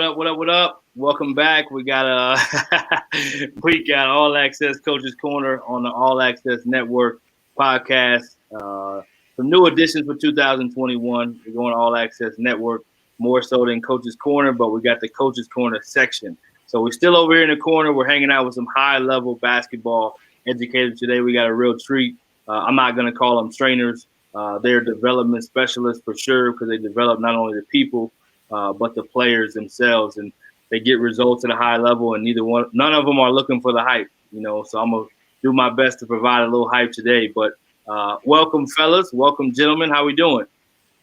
up? What up? What up? Welcome back. We got we got All Access Coaches Corner on the All Access Network podcast. Some new additions for 2021. We're going All Access Network more so than Coaches Corner, but we got the Coaches Corner section. So we're still over here in the corner. We're hanging out with some high level basketball educators today. We got a real treat. I'm not going to call them trainers. They're development specialists for sure because they develop not only the people but the players themselves, and they get results at a high level. And none of them are looking for the hype, So I'm gonna do my best to provide a little hype today. But welcome, fellas. Welcome, gentlemen. How we doing?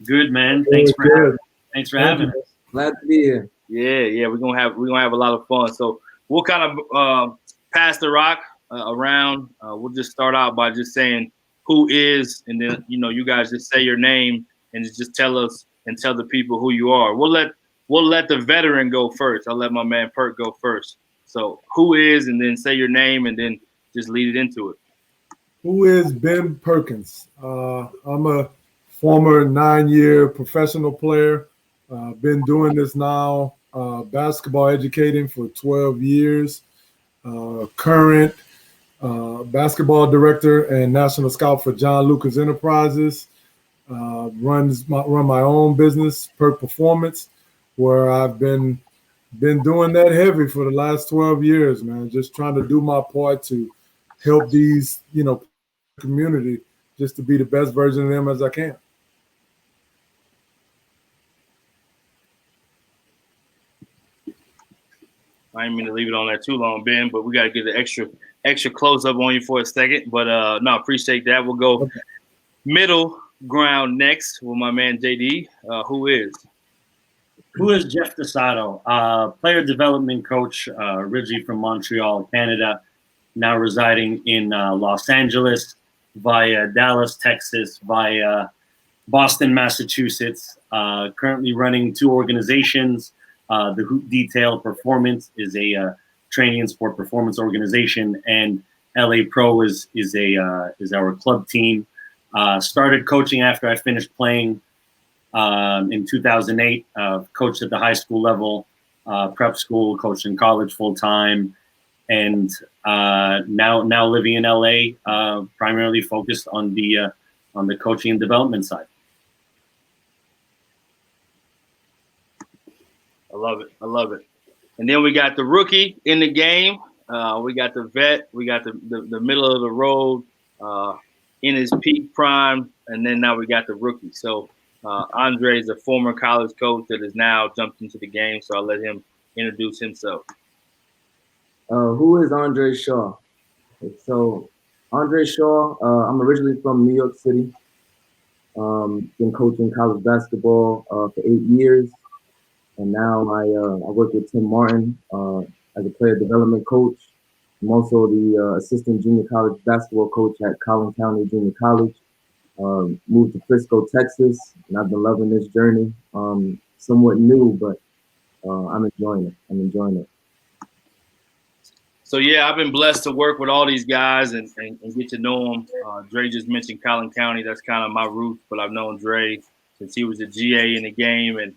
Good, man. Thanks for having us. Glad to be here. Yeah. We're gonna have a lot of fun. So we'll kind of pass the rock around. We'll just start out by just saying who is, and then you guys just say your name and just tell us and tell the people who you are. We'll let the veteran go first. I'll let my man Perk go first. So who is, and then say your name, and then just lead it into it. Who is Ben Perkins? I'm a former 9-year professional player. Been doing this now, basketball educating for 12 years. Current basketball director and national scout for John Lucas Enterprises. Run my own business, Perk Performance, where I've been doing that heavy for the last 12 years, man. Just trying to do my part to help these, community just to be the best version of them as I can. I didn't mean to leave it on there too long, Ben, but we got to get an extra close up on you for a second. But no, appreciate that. We'll go middle ground next with my man JD. Who is Jeff Dosado, player development coach, originally from Montreal, Canada, now residing in Los Angeles, via Dallas, Texas, via Boston, Massachusetts. Currently running 2 organizations. The Hoop Detail Performance is a training and sport performance organization, and LA Pro is our club team. Started coaching after I finished playing in 2008. Coached at the high school level, prep school, coached in college full time, and now living in LA, primarily focused on the coaching and development side. I love it. And then we got the rookie in the game. We got the vet. We got the middle of the road in his peak prime. And then now we got the rookie. So Andre is a former college coach that has now jumped into the game. So I'll let him introduce himself. Who is Andre Shaw? So Andre Shaw, I'm originally from New York City. Been coaching college basketball for 8 years. And now I work with Tim Martin as a player development coach. I'm also the assistant junior college basketball coach at Collin County Junior College. Moved to Frisco, Texas, and I've been loving this journey. Somewhat new, but I'm enjoying it. So, yeah, I've been blessed to work with all these guys and get to know them. Dre just mentioned Collin County. That's kind of my roots, but I've known Dre since he was a GA in the game, and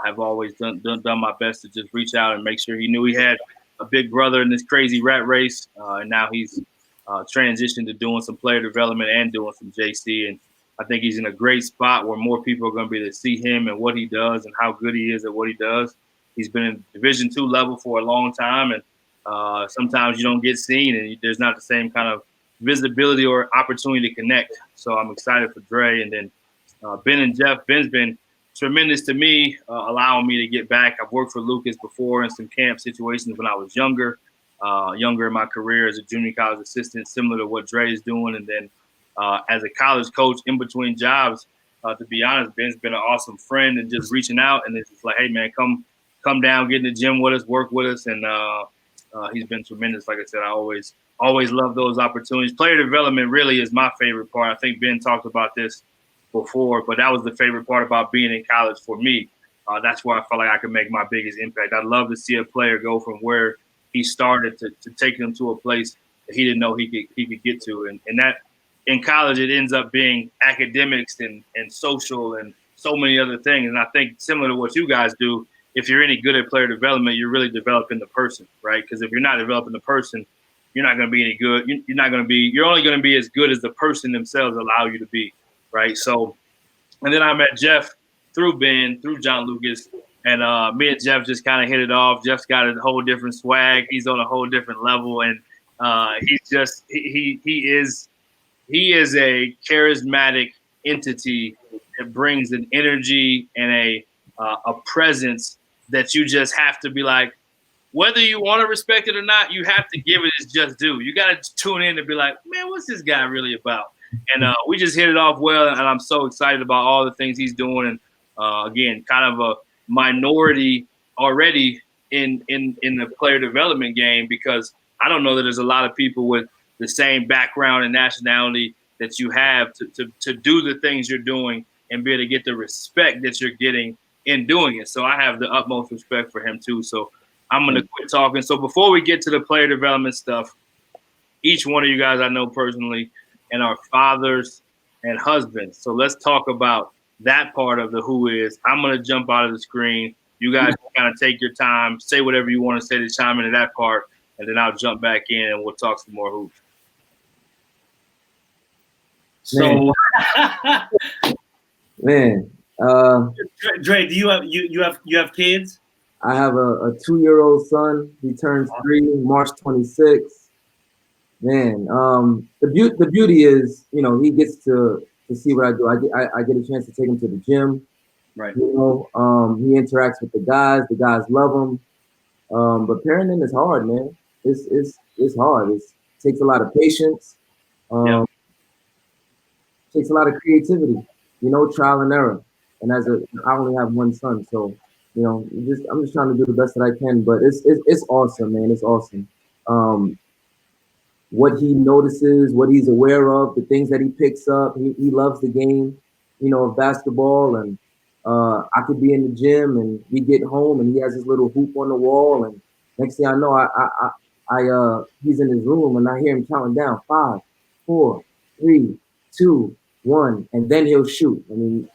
have always done my best to just reach out and make sure he knew he had a big brother in this crazy rat race. And now he's transitioned to doing some player development and doing some JC. And I think he's in a great spot where more people are going to be able to see him and what he does and how good he is at what he does. He's been in Division II level for a long time, and sometimes you don't get seen, and there's not the same kind of visibility or opportunity to connect. So I'm excited for Dre. And then Ben and Jeff. Ben's been tremendous to me, allowing me to get back. I've worked for Lucas before in some camp situations when I was younger in my career as a junior college assistant, similar to what Dre is doing. And then as a college coach in between jobs, to be honest, Ben's been an awesome friend and just reaching out. And it's just like, hey, man, come down, get in the gym with us, work with us. And he's been tremendous. Like I said, I always love those opportunities. Player development really is my favorite part. I think Ben talked about this before, but that was the favorite part about being in college for me. That's where I felt like I could make my biggest impact. I'd love to see a player go from where he started to take him to a place that he didn't know he could get to. And that in college, it ends up being academics and social and so many other things. And I think similar to what you guys do, if you're any good at player development, you're really developing the person, right? Because if you're not developing the person, you're not going to be any good. You're not going to be. You're only going to be as good as the person themselves allow you to be, right? So, and then I met Jeff through Ben, through John Lucas, and me and Jeff just kind of hit it off. Jeff's got a whole different swag. He's on a whole different level, and he's just he is a charismatic entity that brings an energy and a presence that you just have to be like, whether you want to respect it or not, you have to give it its just due. You got to tune in and be like, man, what's this guy really about? And we just hit it off well, and I'm so excited about all the things he's doing. And again, kind of a minority already in the player development game, because I don't know that there's a lot of people with the same background and nationality that you have to do the things you're doing and be able to get the respect that you're getting in doing it. So I have the utmost respect for him too. So I'm going to quit talking. So before we get to the player development stuff, each one of you guys I know personally and are fathers and husbands. So let's talk about that part of the who is. I'm going to jump out of the screen. You guys kind of take your time, say whatever you want to say to chime into that part, and then I'll jump back in and we'll talk some more hoops. So, Man, Dre, do you have kids? I have a 2-year-old son. He turns 3 March 26th. Man, the beauty is, you know, he gets to see what I do. I get a chance to take him to the gym. Right. You know, he interacts with the guys. The guys love him. But parenting is hard, man. It's hard. It takes a lot of patience. Takes a lot of creativity. You know, trial and error. And I only have one son, so you know, I'm just trying to do the best that I can. But it's awesome, man. It's awesome. What he notices, what he's aware of, the things that he picks up. He loves the game, you know, of basketball. And I could be in the gym and we get home and he has his little hoop on the wall. And next thing I know, he's in his room and I hear him counting down 5, 4, 3, 2, 1, and then he'll shoot. I mean,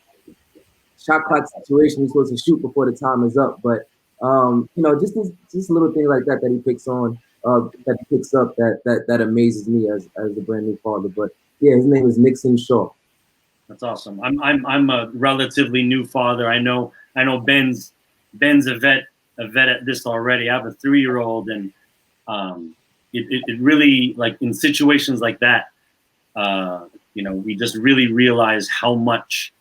shot clock situation, he's supposed to shoot before the time is up. But you know, just little things like that he picks on. That he picks up that amazes me as a brand new father. But yeah, his name is Nixon Shaw. That's awesome. I'm a relatively new father. I know Ben's a vet at this already. I have a 3-year-old, and it really, like in situations like that, you know, we just really realize how much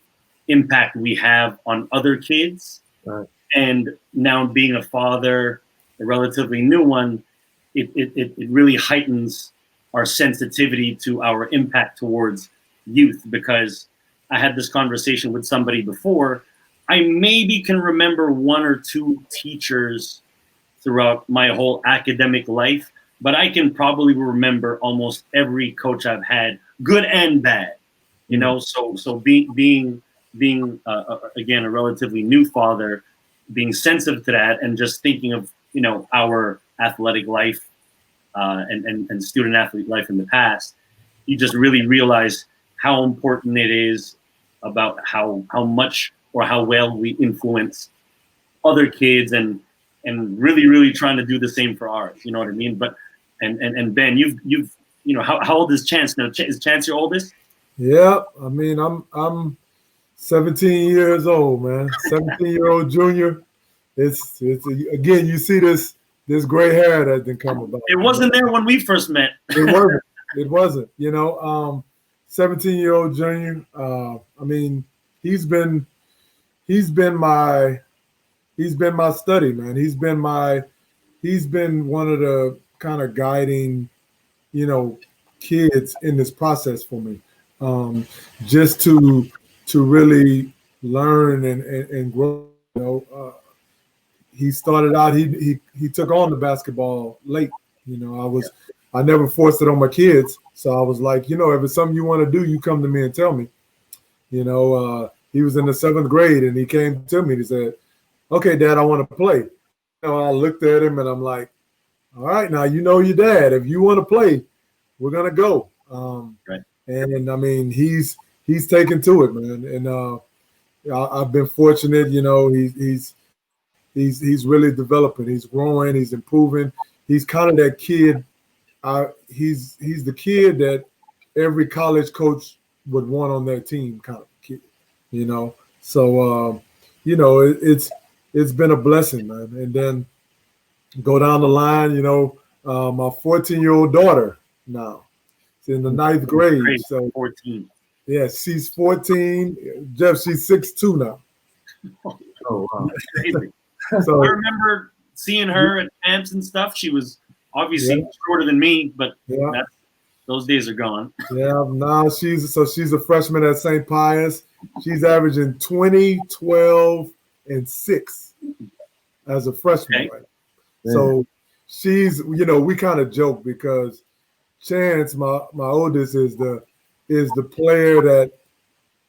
impact we have on other kids. Right. And now being a father, a relatively new one, it really heightens our sensitivity to our impact towards youth, because I had this conversation with somebody before. I maybe can remember 1 or 2 teachers throughout my whole academic life, but I can probably remember almost every coach I've had, good and bad, you know? So being again, a relatively new father, being sensitive to that and just thinking of, you know, our athletic life and student athlete life in the past, you just really realize how important it is about how much or how well we influence other kids and really trying to do the same for ours. You know what I mean? But and Ben, you've you know, how old is Chance now? Is Chance your oldest? Yeah, I mean, I'm 17 years old, man. 17-year-old junior. It's again, you see this gray hair that didn't come about. It wasn't there when we first met. It wasn't. You know, 17-year-old junior. I mean, he's been my study, man. He's been one of the kind of guiding, you know, kids in this process for me. Just to really learn and grow. You know, he started out. He took on the basketball late. You know, I never forced it on my kids. So I was like, you know, if it's something you want to do, you come to me and tell me. You know, he was in the 7th grade and he came to me and he said, "Okay, Dad, I want to play." You know, I looked at him and I'm like, "All right, now you know your dad. If you want to play, we're gonna go." Right. And I mean, he's taken to it, man. And I've been fortunate. You know, he's he's really developing. He's growing. He's improving. He's kind of that kid. He's the kid that every college coach would want on their team, kind of kid, you know. So it's been a blessing, man. And then go down the line, my 14-year-old daughter now. She's in the ninth grade. So 14. Yeah, she's 14. Jeff, she's 6'2" now. Oh, wow. So I remember seeing her at camps and stuff. She was obviously shorter than me, but those days are gone. Yeah, now she's a freshman at St. Pius. She's averaging 20, 12, and 6 as a freshman. Okay. Right? So she's, we kind of joke because Chance, my oldest, is the player that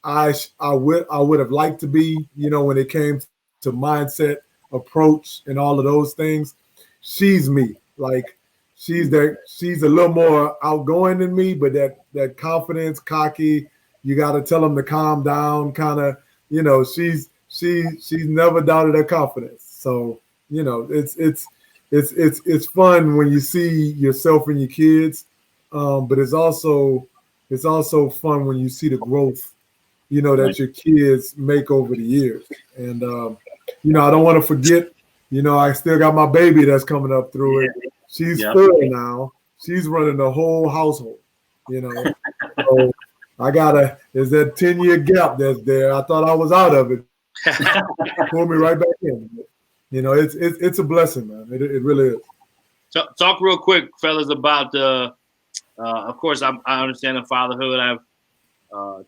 I would have liked to be, when it came to mindset, approach, and all of those things. She's me. Like she's a little more outgoing than me, but that confidence, cocky, you got to tell them to calm down, kind of, she's never doubted her confidence. So, it's fun when you see yourself and your kids, but it's also fun when you see the growth, that your kids make over the years. And I don't want to forget, I still got my baby that's coming up through it. She's 4 now. She's running the whole household, So there's that 10-year gap that's there. I thought I was out of it. Pull me right back in. It's a blessing, man. It really is. Talk real quick, fellas, about of course, I understand the fatherhood. I have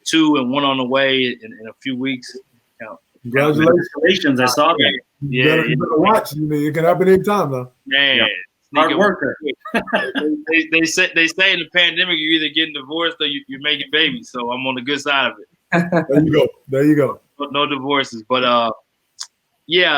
2 and 1 on the way in a few weeks. Congratulations! I saw that. You better watch. It can happen anytime, though. Man, hard worker. they say in the pandemic you're either getting divorced or you're making babies. So I'm on the good side of it. There you go. No divorces, but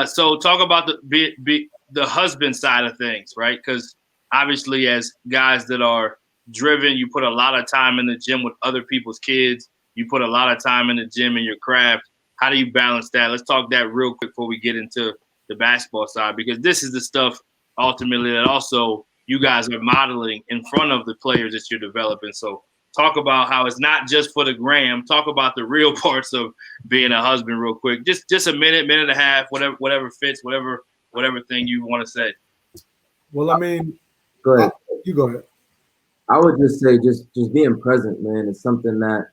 So talk about the husband side of things, right? Because obviously, as guys that are driven, you put a lot of time in the gym with other people's kids. You put a lot of time in the gym in your craft. How do you balance that? Let's talk that real quick before we get into the basketball side, because this is the stuff ultimately that also you guys are modeling in front of the players that you're developing. So talk about how it's not just for the gram. Talk about the real parts of being a husband real quick. Just a minute and a half, whatever fits, whatever thing you want to say. Well, I mean, Go ahead. You go ahead. I would just say just being present, man, is something that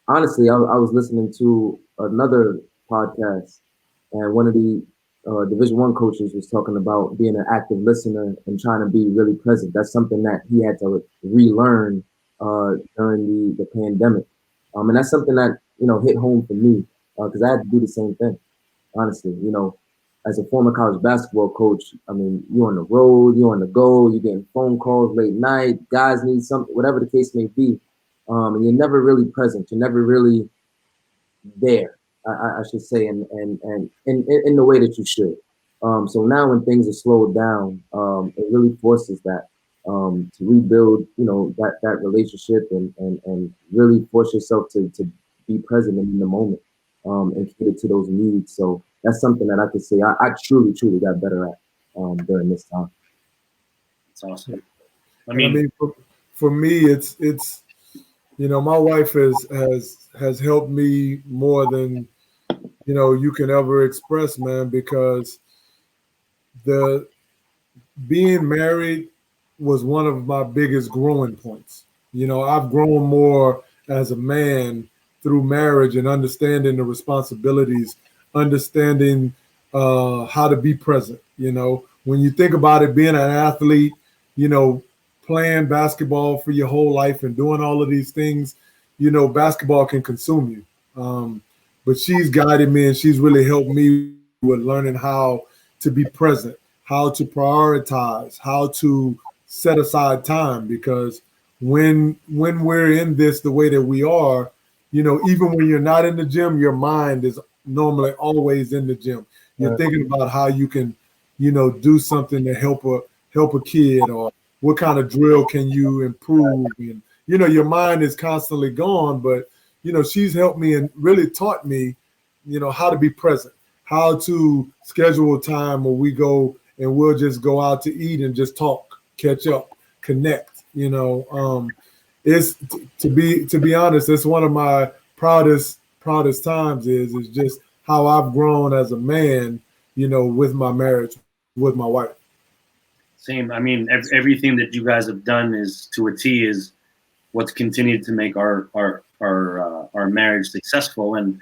honestly, I was listening to another podcast, and one of the Division I coaches was talking about being an active listener and trying to be really present. That's something that he had to relearn during the pandemic, and that's something that hit home for me because I had to do the same thing. Honestly, as a former college basketball coach, I mean, you're on the road, you're on the go, you're getting phone calls late night, guys need something, whatever the case may be. And you're never really present. You're never really there, I should say, and in the way that you should. So now when things are slowed down, it really forces that to rebuild, that relationship and really force yourself to be present in the moment and cater to those needs. So that's something that I could say I truly got better at during this time. That's awesome. I mean, for me, it's my wife has helped me more than you can ever express, man, because the being married was one of my biggest growing points. I've grown more as a man through marriage and understanding the responsibilities, understanding how to be present. When you think about it, being an athlete, playing basketball for your whole life and doing all of these things, basketball can consume you. But she's guided me and she's really helped me with learning how to be present, how to prioritize, how to set aside time, because when we're in this the way that we are, even when you're not in the gym, your mind is normally always in the gym. You're thinking about how you can, do something to help a kid, or what kind of drill can you improve? And, your mind is constantly gone, but, she's helped me and really taught me, how to be present, how to schedule time where we go and we'll just go out to eat and just talk, catch up, connect. It's to be honest, it's one of my proudest times is just how I've grown as a man, with my marriage with my wife. Same. I mean, everything that you guys have done is to a T is what's continued to make our marriage successful. And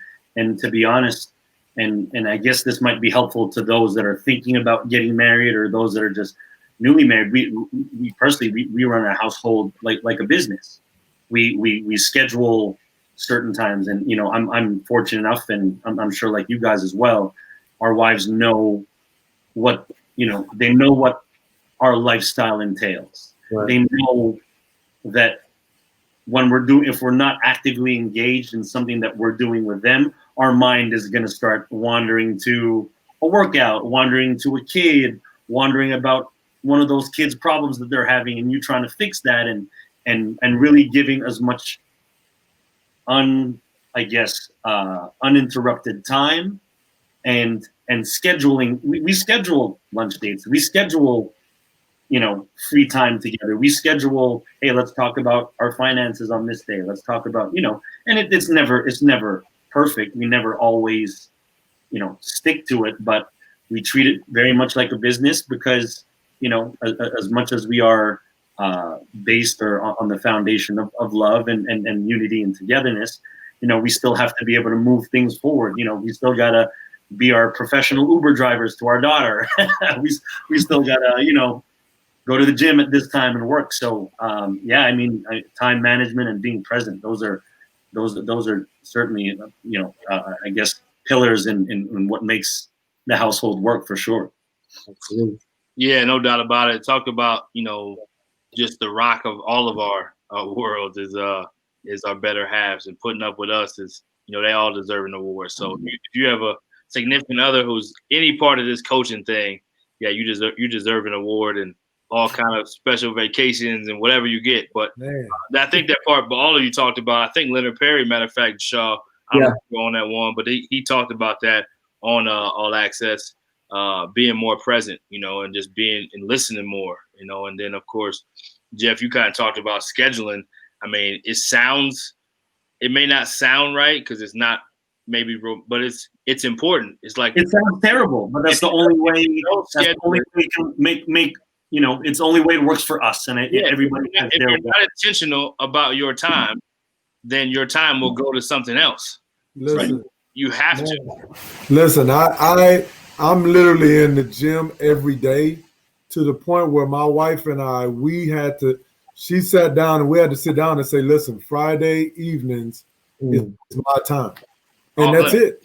to be honest, and I guess this might be helpful to those that are thinking about getting married or those that are just newly married. We personally run our household like a business. We schedule certain times, and I'm fortunate enough, and I'm sure like you guys as well. Our wives know what they know what our lifestyle entails. Right. They know that if we're not actively engaged in something that we're doing with them, our mind is going to start wandering to a workout, wandering to a kid, wandering about one of those kids' problems that they're having, and you trying to fix that, and really giving as much uninterrupted time and scheduling. We schedule lunch dates. We schedule free time together. We schedule, hey, let's talk about our finances on this day. Let's talk about, and it's never perfect. We never always, stick to it, but we treat it very much like a business because, as much as we are based on the foundation of love and unity and togetherness, we still have to be able to move things forward. We still got to be our professional Uber drivers to our daughter. we still got to, go to the gym at this time and work. So time management and being present, those are certainly I guess pillars in what makes the household work for sure. Absolutely. Yeah, no doubt about it. Talk about just the rock of all of our worlds is our better halves, and putting up with us is they all deserve an award. So if you have a significant other who's any part of this coaching thing, yeah, you deserve an award and all kind of special vacations and whatever you get. But I think that part, but all of you talked about, I think Leonard Perry, matter of fact, Shaw, I don't know if you're on that one, but he talked about that on All Access, being more present, and just being and listening more, and then of course, Jeff, you kind of talked about scheduling. I mean, it may not sound right because it's not maybe, but it's important. It's like, it sounds terrible, but that's the only way. That's the only way we can make. It's the only way it works for us, and everybody. If you're not intentional about your time, then your time will go to something else. Listen, right? You have to. Listen, I'm literally in the gym every day to the point where my wife and I, she sat down and we had to sit down and say, listen, Friday evenings is my time. And that's it.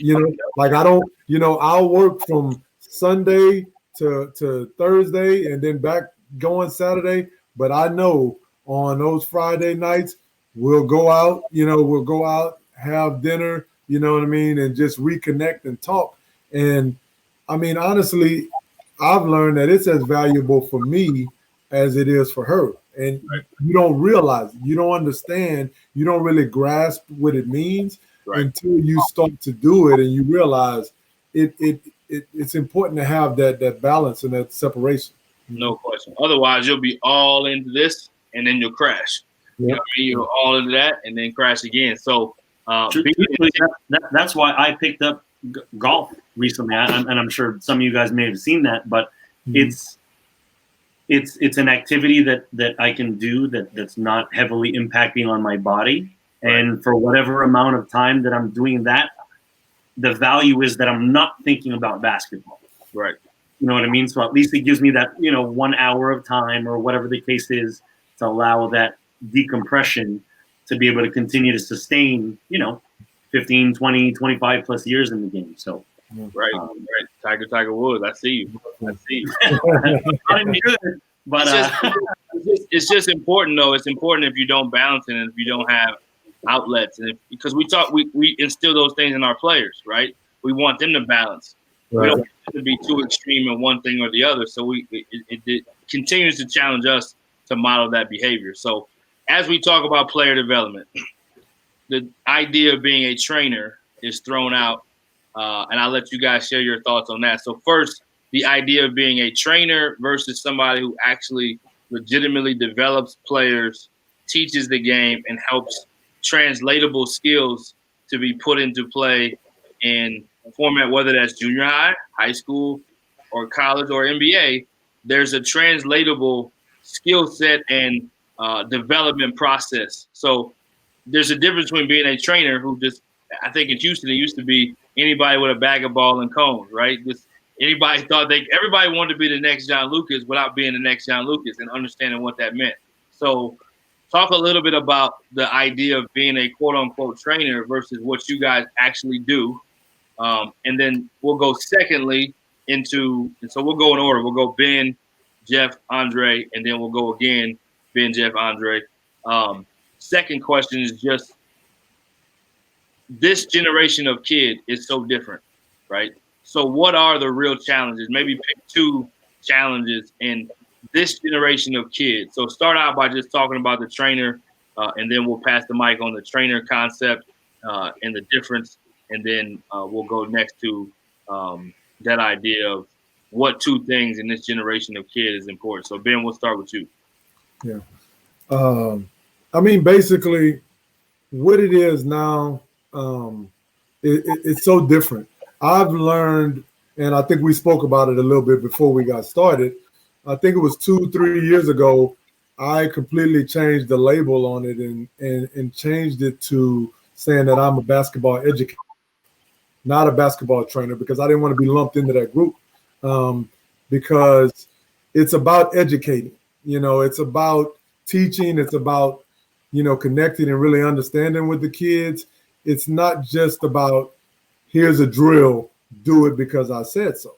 Like I don't, I'll work from Sunday to Thursday and then back going Saturday. But I know on those Friday nights, we'll go out, have dinner, you know what I mean? And just reconnect and talk. And I mean, honestly, I've learned that it's as valuable for me as it is for her. And you don't realize, you don't understand, you don't really grasp what it means until you start to do it and you realize it's important to have that balance and that separation. No question. Otherwise, you'll be all into this and then you'll crash. Yep. You're all into that and then crash again. So that's why I picked up golf recently, and I'm sure some of you guys may have seen that, but it's an activity that I can do that's not heavily impacting on my body. And for whatever amount of time that I'm doing that, the value is that I'm not thinking about basketball. Right. You know what I mean? So at least it gives me that, 1 hour of time or whatever the case is to allow that decompression to be able to continue to sustain, 15, 20, 25 plus years in the game. So, right. Tiger Woods. I see you. Not even good, but it's just important though. It's important if you don't balance it and if you don't have outlets, and because we instill those things in our players, right? We want them to balance. Right. We don't want them to be too extreme in one thing or the other. So it continues to challenge us to model that behavior. So as we talk about player development, the idea of being a trainer is thrown out and I'll let you guys share your thoughts on that. So first, the idea of being a trainer versus somebody who actually legitimately develops players, teaches the game, and helps translatable skills to be put into play in a format, whether that's junior high, high school, or college or NBA. There's a translatable skill set and development process. So there's a difference between being a trainer who just, I think in Houston, it used to be anybody with a bag of ball and cones, right? Just everybody wanted to be the next John Lucas without being the next John Lucas and understanding what that meant. So talk a little bit about the idea of being a quote unquote trainer versus what you guys actually do. And then we'll go secondly and so we'll go in order. We'll go Ben, Jeff, Andre, and then we'll go again, Ben, Jeff, Andre. Second question is just, this generation of kid is so different, right? So what are the real challenges? Maybe pick two challenges in this generation of kids. So start out by just talking about the trainer, and then we'll pass the mic on the trainer concept and the difference, and then we'll go next to that idea of what two things in this generation of kid is important. So Ben, we'll start with you. Yeah. I mean, basically, what it is now, it's so different. I've learned, and I think we spoke about it a little bit before we got started. I think it was 2-3 years ago, I completely changed the label on it and changed it to saying that I'm a basketball educator, not a basketball trainer, because I didn't want to be lumped into that group. Because it's about educating, it's about teaching, it's about, connecting and really understanding with the kids. It's not just about, here's a drill, do it because I said so.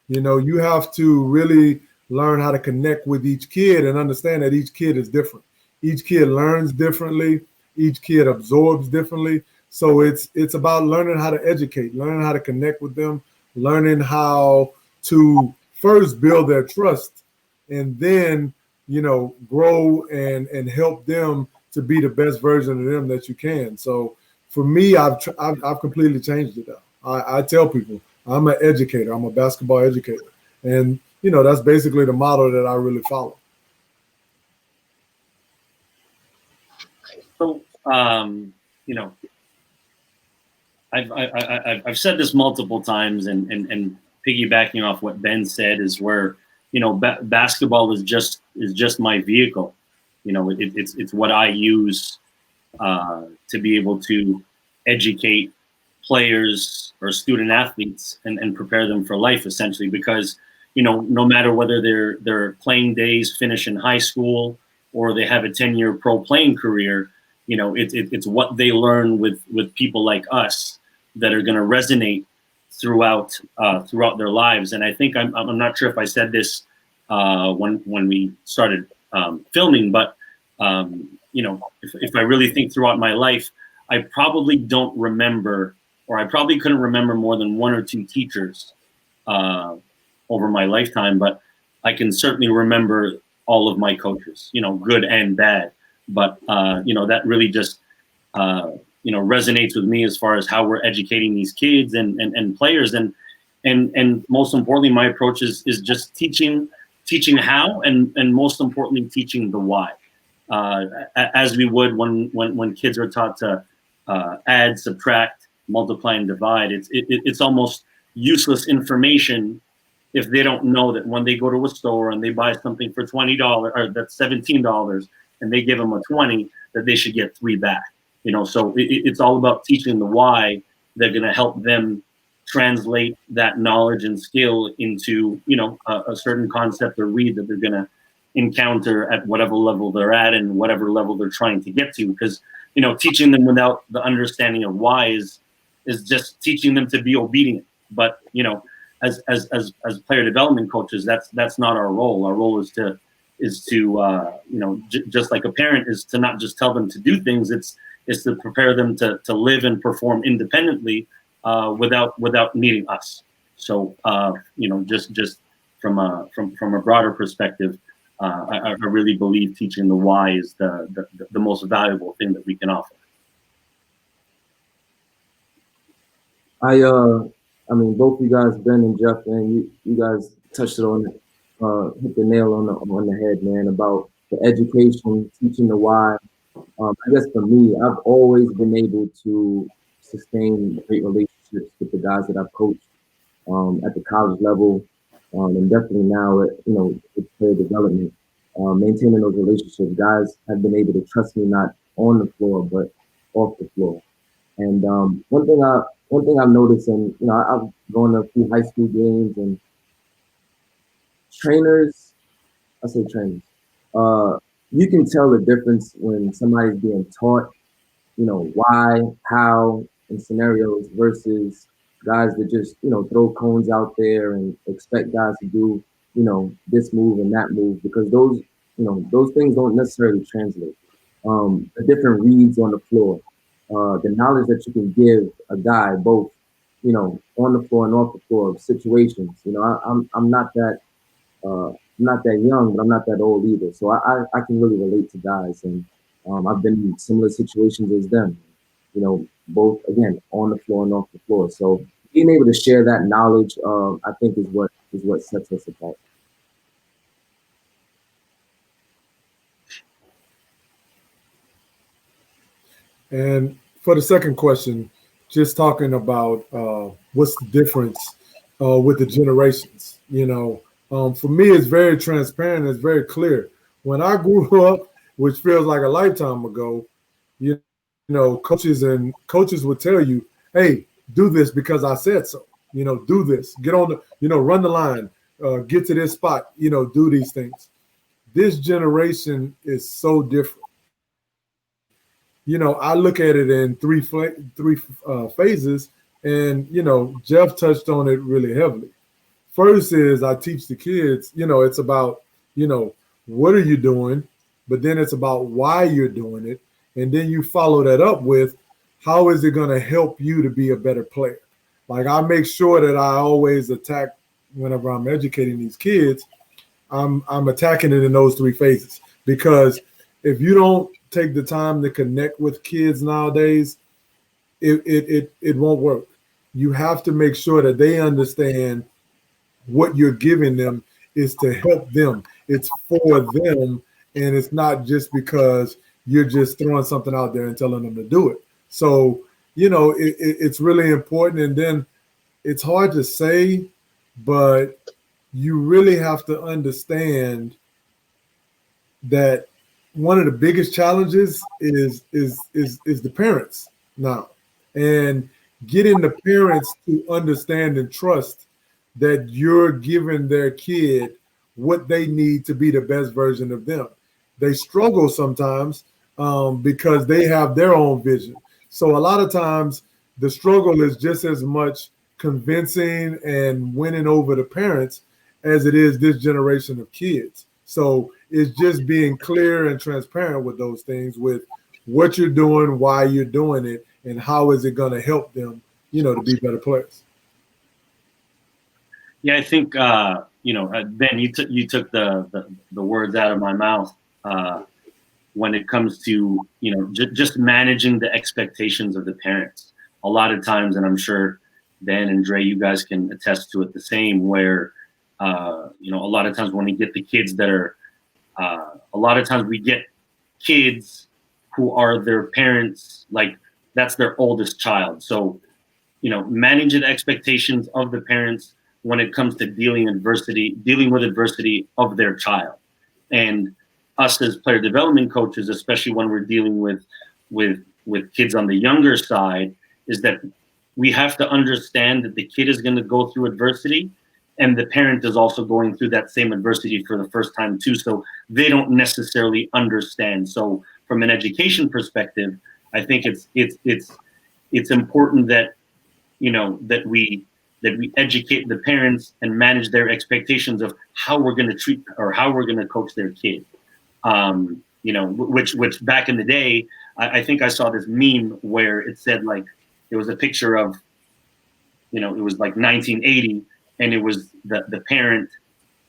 You have to really learn how to connect with each kid and understand that each kid is different. Each kid learns differently. Each kid absorbs differently. So it's about learning how to educate, learning how to connect with them, learning how to first build their trust, and then, grow and help them to be the best version of them that you can. So for me, I've completely changed it now. I tell people I'm an educator. I'm a basketball educator. And, that's basically the model that I really follow. So, I've said this multiple times, and piggybacking off what Ben said is where, basketball is just my vehicle. It's what I use to be able to educate players or student athletes and prepare them for life, essentially, because no matter whether their playing days finish in high school or they have a 10-year pro playing career, it's what they learn with people like us that are going to resonate throughout their lives. And I think I'm not sure if I said this when we started filming, but if I really think throughout my life, I probably don't remember, or I probably couldn't remember more than one or two teachers over my lifetime, but I can certainly remember all of my coaches, good and bad. But that really just resonates with me as far as how we're educating these kids and players, and most importantly, my approach is just teaching how, and most importantly, teaching the why, as we would when kids are taught to add, subtract, multiply, and divide. It's almost useless information if they don't know that when they go to a store and they buy something for $20 or that's $17 and they give them a 20, that they should get 3 back. So it's all about teaching the why. They're going to help them translate that knowledge and skill into a certain concept or read that they're going to encounter at whatever level they're at and whatever level they're trying to get to. Because teaching them without the understanding of why is just teaching them to be obedient. But as player development coaches, that's not our role. Our role is to just like a parent is to not just tell them to do things. It's to prepare them to live and perform independently without needing us. So just from a broader perspective, I really believe teaching the why is the most valuable thing that we can offer. I mean, both you guys, Ben and Jeff, and you guys touched it on, hit the nail on the head, man, about the education, teaching the why. I guess for me, I've always been able to sustain great relationships with the guys that I've coached at the college level, and definitely now, with player development, maintaining those relationships. Guys have been able to trust me not on the floor but off the floor. And one thing I've noticed, and I've gone to a few high school games and trainers. I say trainers. Uh, you can tell the difference when somebody's being taught, why, how, and scenarios versus guys that just, throw cones out there and expect guys to do, this move and that move because those things don't necessarily translate. The different reads on the floor, the knowledge that you can give a guy both, on the floor and off the floor of situations. I'm not that not that young, but I'm not that old either. So I can really relate to guys, and I've been in similar situations as them. Both again on the floor and off the floor. So being able to share that knowledge, I think is what sets us apart. And for the second question, just talking about what's the difference with the generations. For me, it's very transparent. It's very clear. When I grew up, which feels like a lifetime ago, you coaches would tell you, "Hey, do this because I said so." Do this. Get on the, run the line, get to this spot. Do these things. This generation is so different. I look at it in three phases, and Jeff touched on it really heavily. First is I teach the kids. It's about what are you doing, but then it's about why you're doing it, and then you follow that up with how is it going to help you to be a better player. Like I make sure that I always attack whenever I'm educating these kids. I'm attacking it in those three phases because if you don't take the time to connect with kids nowadays, it won't work. You have to make sure that they understand what you're giving them is to help them. It's for them, and it's not just because you're just throwing something out there and telling them to do it. So, it's really important. And then it's hard to say, but you really have to understand that one of the biggest challenges is the parents now, and getting the parents to understand and trust that you're giving their kid what they need to be the best version of them. They struggle sometimes because they have their own vision. So a lot of times the struggle is just as much convincing and winning over the parents as it is this generation of kids. So it's just being clear and transparent with those things, with what you're doing, why you're doing it, and how is it going to help them, to be better players. Yeah, I think Ben, you took the words out of my mouth when it comes to just managing the expectations of the parents. A lot of times, and I'm sure Ben and Dre, you guys can attest to it the same, where a lot of times when we get the kids that are a lot of times we get kids who are their parents, like that's their oldest child. So, managing the expectations of the parents when it comes to dealing with adversity of their child. And us as player development coaches, especially when we're dealing with kids on the younger side, is that we have to understand that the kid is going to go through adversity, and the parent is also going through that same adversity for the first time too. So they don't necessarily understand. So from an education perspective, I think it's important that that we educate the parents and manage their expectations of how we're going to treat or how we're going to coach their kid. Which back in the day, I think I saw this meme where it said, like, it was a picture of, it was like 1980, and it was the parent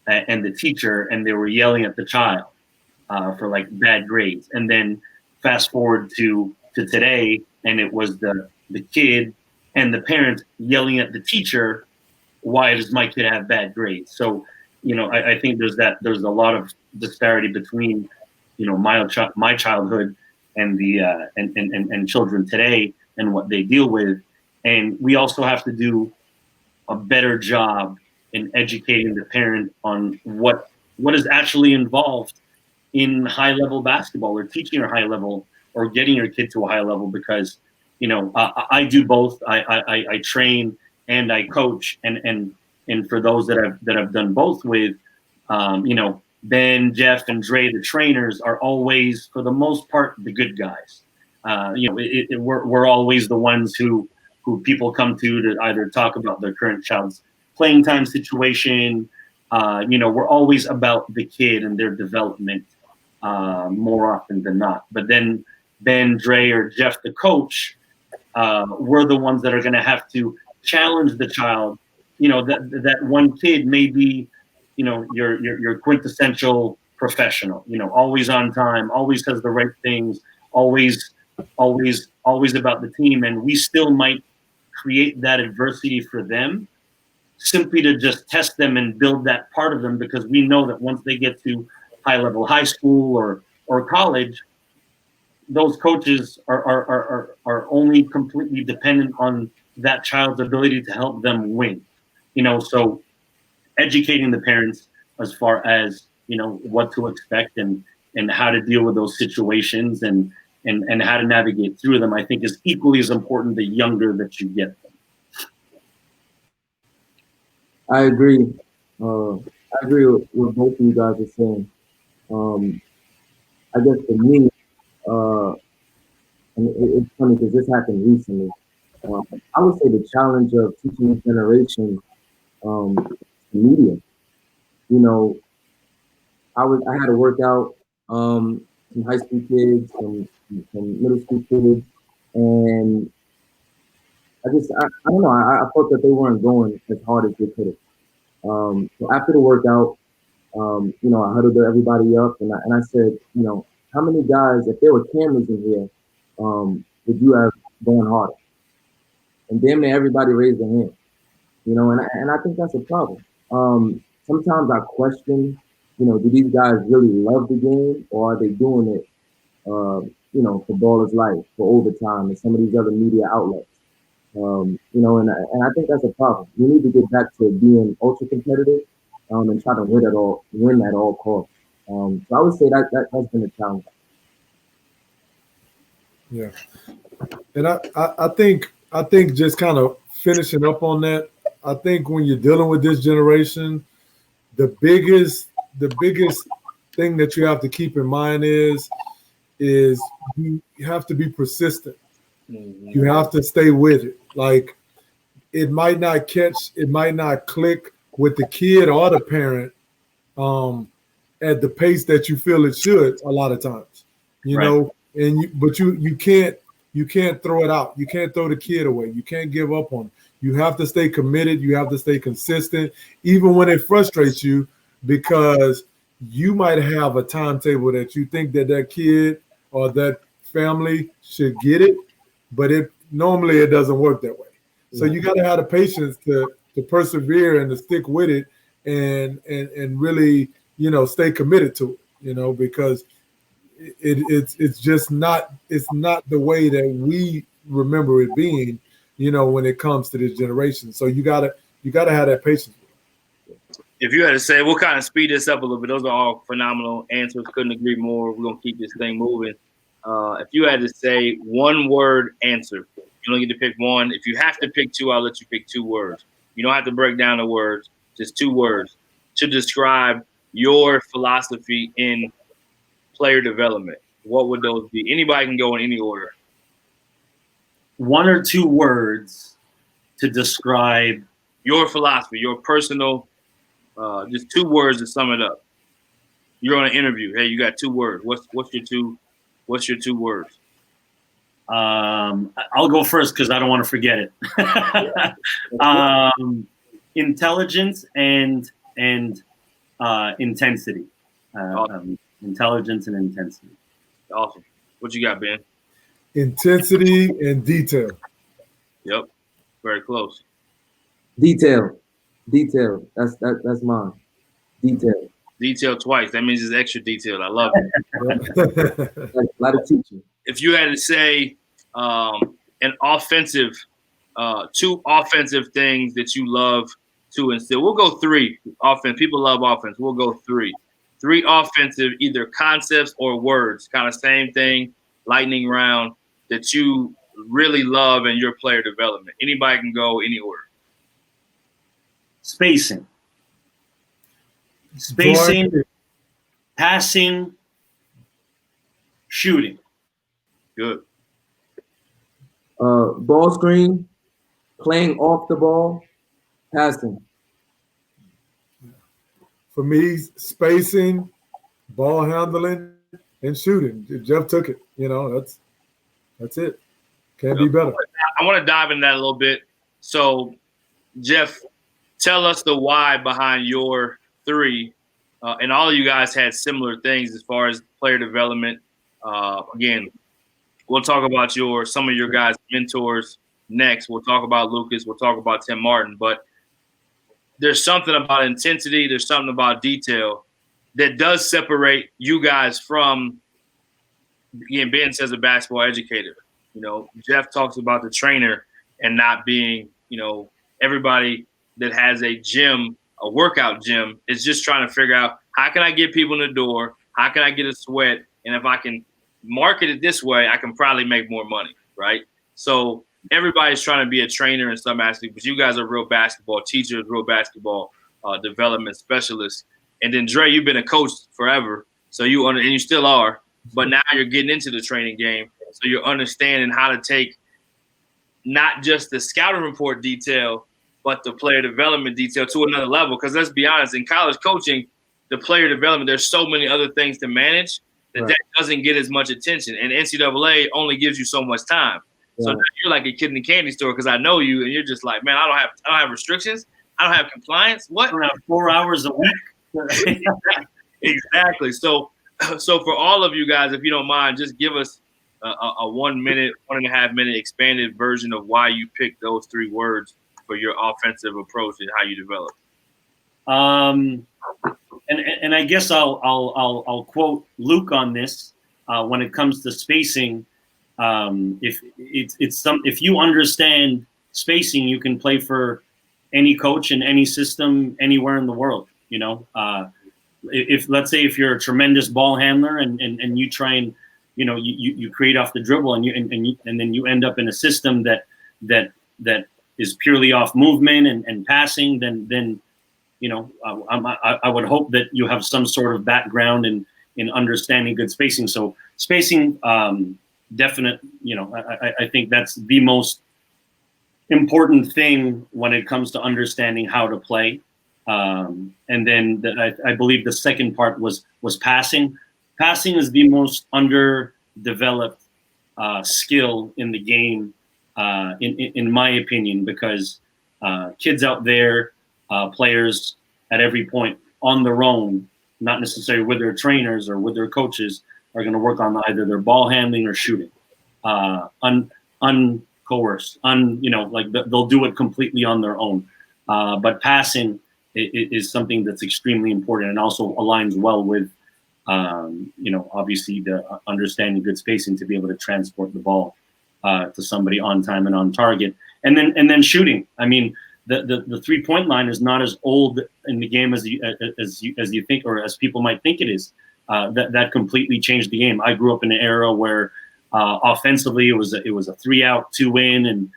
and the teacher, and they were yelling at the child for like bad grades. And then fast forward to today, and it was the kid and the parent yelling at the teacher, why does my kid have bad grades? So, I think there's a lot of disparity between, my childhood and the and children today and what they deal with. And we also have to do a better job in educating the parent on what is actually involved in high level basketball, or teaching a high level, or getting your kid to a high level, because I do both. I train and I coach, and for those that I've done both with, Ben, Jeff, and Dre, the trainers, are always, for the most part, the good guys. We're always the ones who people come to either talk about their current child's playing time situation. We're always about the kid and their development more often than not. But then Ben, Dre, or Jeff, the coach, we're the ones that are going to have to challenge the child. That one kid may be, your quintessential professional. Always on time, always says the right things, always about the team, and we still might create that adversity for them, simply to just test them and build that part of them, because we know that once they get to high school or college, those coaches are only completely dependent on that child's ability to help them win. So educating the parents as far as what to expect and how to deal with those situations and how to navigate through them, I think, is equally as important the younger that you get them. I agree. I agree with what both of you guys are saying. I guess for me, and it's funny because this happened recently. I would say the challenge of teaching this generation media. I had to work out some high school kids, some middle school kids, and I don't know. I felt that they weren't going as hard as they could have. So after the workout, I huddled everybody up and I said, how many guys, if there were cameras in here, would you have gone harder? And damn near everybody raised their hand. And I think that's a problem. Sometimes I question, do these guys really love the game, or are they doing it, for Ballers Life, for overtime, and some of these other media outlets? And I think that's a problem. We need to get back to being ultra competitive, and try to win at all costs. So I would say that's been a challenge. Yeah, and I think just kind of finishing up on that, I think when you're dealing with this generation, the biggest thing that you have to keep in mind is you have to be persistent. Mm-hmm. You have to stay with it. Like, it might not click with the kid or the parent at the pace that you feel it should a lot of times, but you can't throw it out. You can't throw the kid away. You can't give up on it. You have to stay committed. You have to stay consistent, even when it frustrates you, because you might have a timetable that you think that kid or that family should get it, but normally it doesn't work that way. So you got to have the patience to persevere and to stick with it and really, stay committed to it, because it's just not the way that we remember it being, when it comes to this generation. So you gotta have that patience. If you had to say, we'll kind of speed this up a little bit. Those are all phenomenal answers. Couldn't agree more. We're gonna keep this thing moving. If you had to say one word answer, you don't get to pick one. If you have to pick two, I'll let you pick 2 words. You don't have to break down the words. Just 2 words to describe your philosophy in player development. What would those be? Anybody can go in any order. 1 or 2 words to describe your philosophy, your personal, just 2 words to sum it up. You're on an interview. Hey, you got 2 words. What's your 2 words? I'll go first because I don't want to forget it. Intelligence and intensity. Awesome. Intelligence and intensity. Awesome. What you got, Ben? Intensity and detail. Yep. Very close. Detail. That's mine. Detail. Detail twice. That means it's extra detailed. I love it. Like, a lot of teaching. If you had to say an offensive, two offensive things that you love to instill, we'll go three. Offense. People love offense. We'll go three. Three offensive, either concepts or words, kind of same thing, lightning round, that you really love in your player development. Anybody can go any order. Spacing, passing, shooting. Good. Ball screen, playing off the ball, passing. For me, spacing, ball handling, and shooting. Jeff took it. That's it. Can't be better. I want to dive into that a little bit. So, Jeff, tell us the why behind your three. And all of you guys had similar things as far as player development. Again, we'll talk about some of your guys' mentors next. We'll talk about Lucas. We'll talk about Tim Martin. But there's something about intensity. There's something about detail that does separate you guys from, again, Ben says a basketball educator. Jeff talks about the trainer and not being, everybody that has a gym, a workout gym, is just trying to figure out, how can I get people in the door? How can I get a sweat? And if I can market it this way, I can probably make more money, right? So everybody's trying to be a trainer in some aspect, but you guys are real basketball teachers, real basketball development specialists. And then Dre, you've been a coach forever, so and you still are, but now you're getting into the training game, so you're understanding how to take not just the scouting report detail, but the player development detail to another level. Because let's be honest, in college coaching, the player development, there's so many other things to manage that doesn't get as much attention. And NCAA only gives you so much time. So now you're like a kid in the candy store because I know you, and you're just like, man, I don't have restrictions. I don't have compliance. What? Around 4 hours a week. Exactly. So for all of you guys, if you don't mind, just give us a 1 minute, 1.5 minute expanded version of why you picked those three words for your offensive approach and how you develop. And I guess I'll quote Luke on this when it comes to spacing. If you understand spacing, you can play for any coach in any system anywhere in the world. If let's say if you're a tremendous ball handler and you try and you create off the dribble and then you end up in a system that is purely off movement and passing, then I would hope that you have some sort of background in understanding good spacing. So spacing, definite. I think that's the most important thing when it comes to understanding how to play. And then I believe the second part was passing. Passing is the most underdeveloped skill in the game, in my opinion, because kids out there, players at every point on their own, not necessarily with their trainers or with their coaches, are going to work on either their ball handling or shooting, uncoerced, they'll do it completely on their own. But passing is something that's extremely important and also aligns well with, obviously the understanding good spacing to be able to transport the ball to somebody on time and on target. And then shooting. I mean, the 3-point line is not as old in the game as you think, or as people might think it is. That completely changed the game. I grew up in an era where offensively it was a 3-out, 2-in, and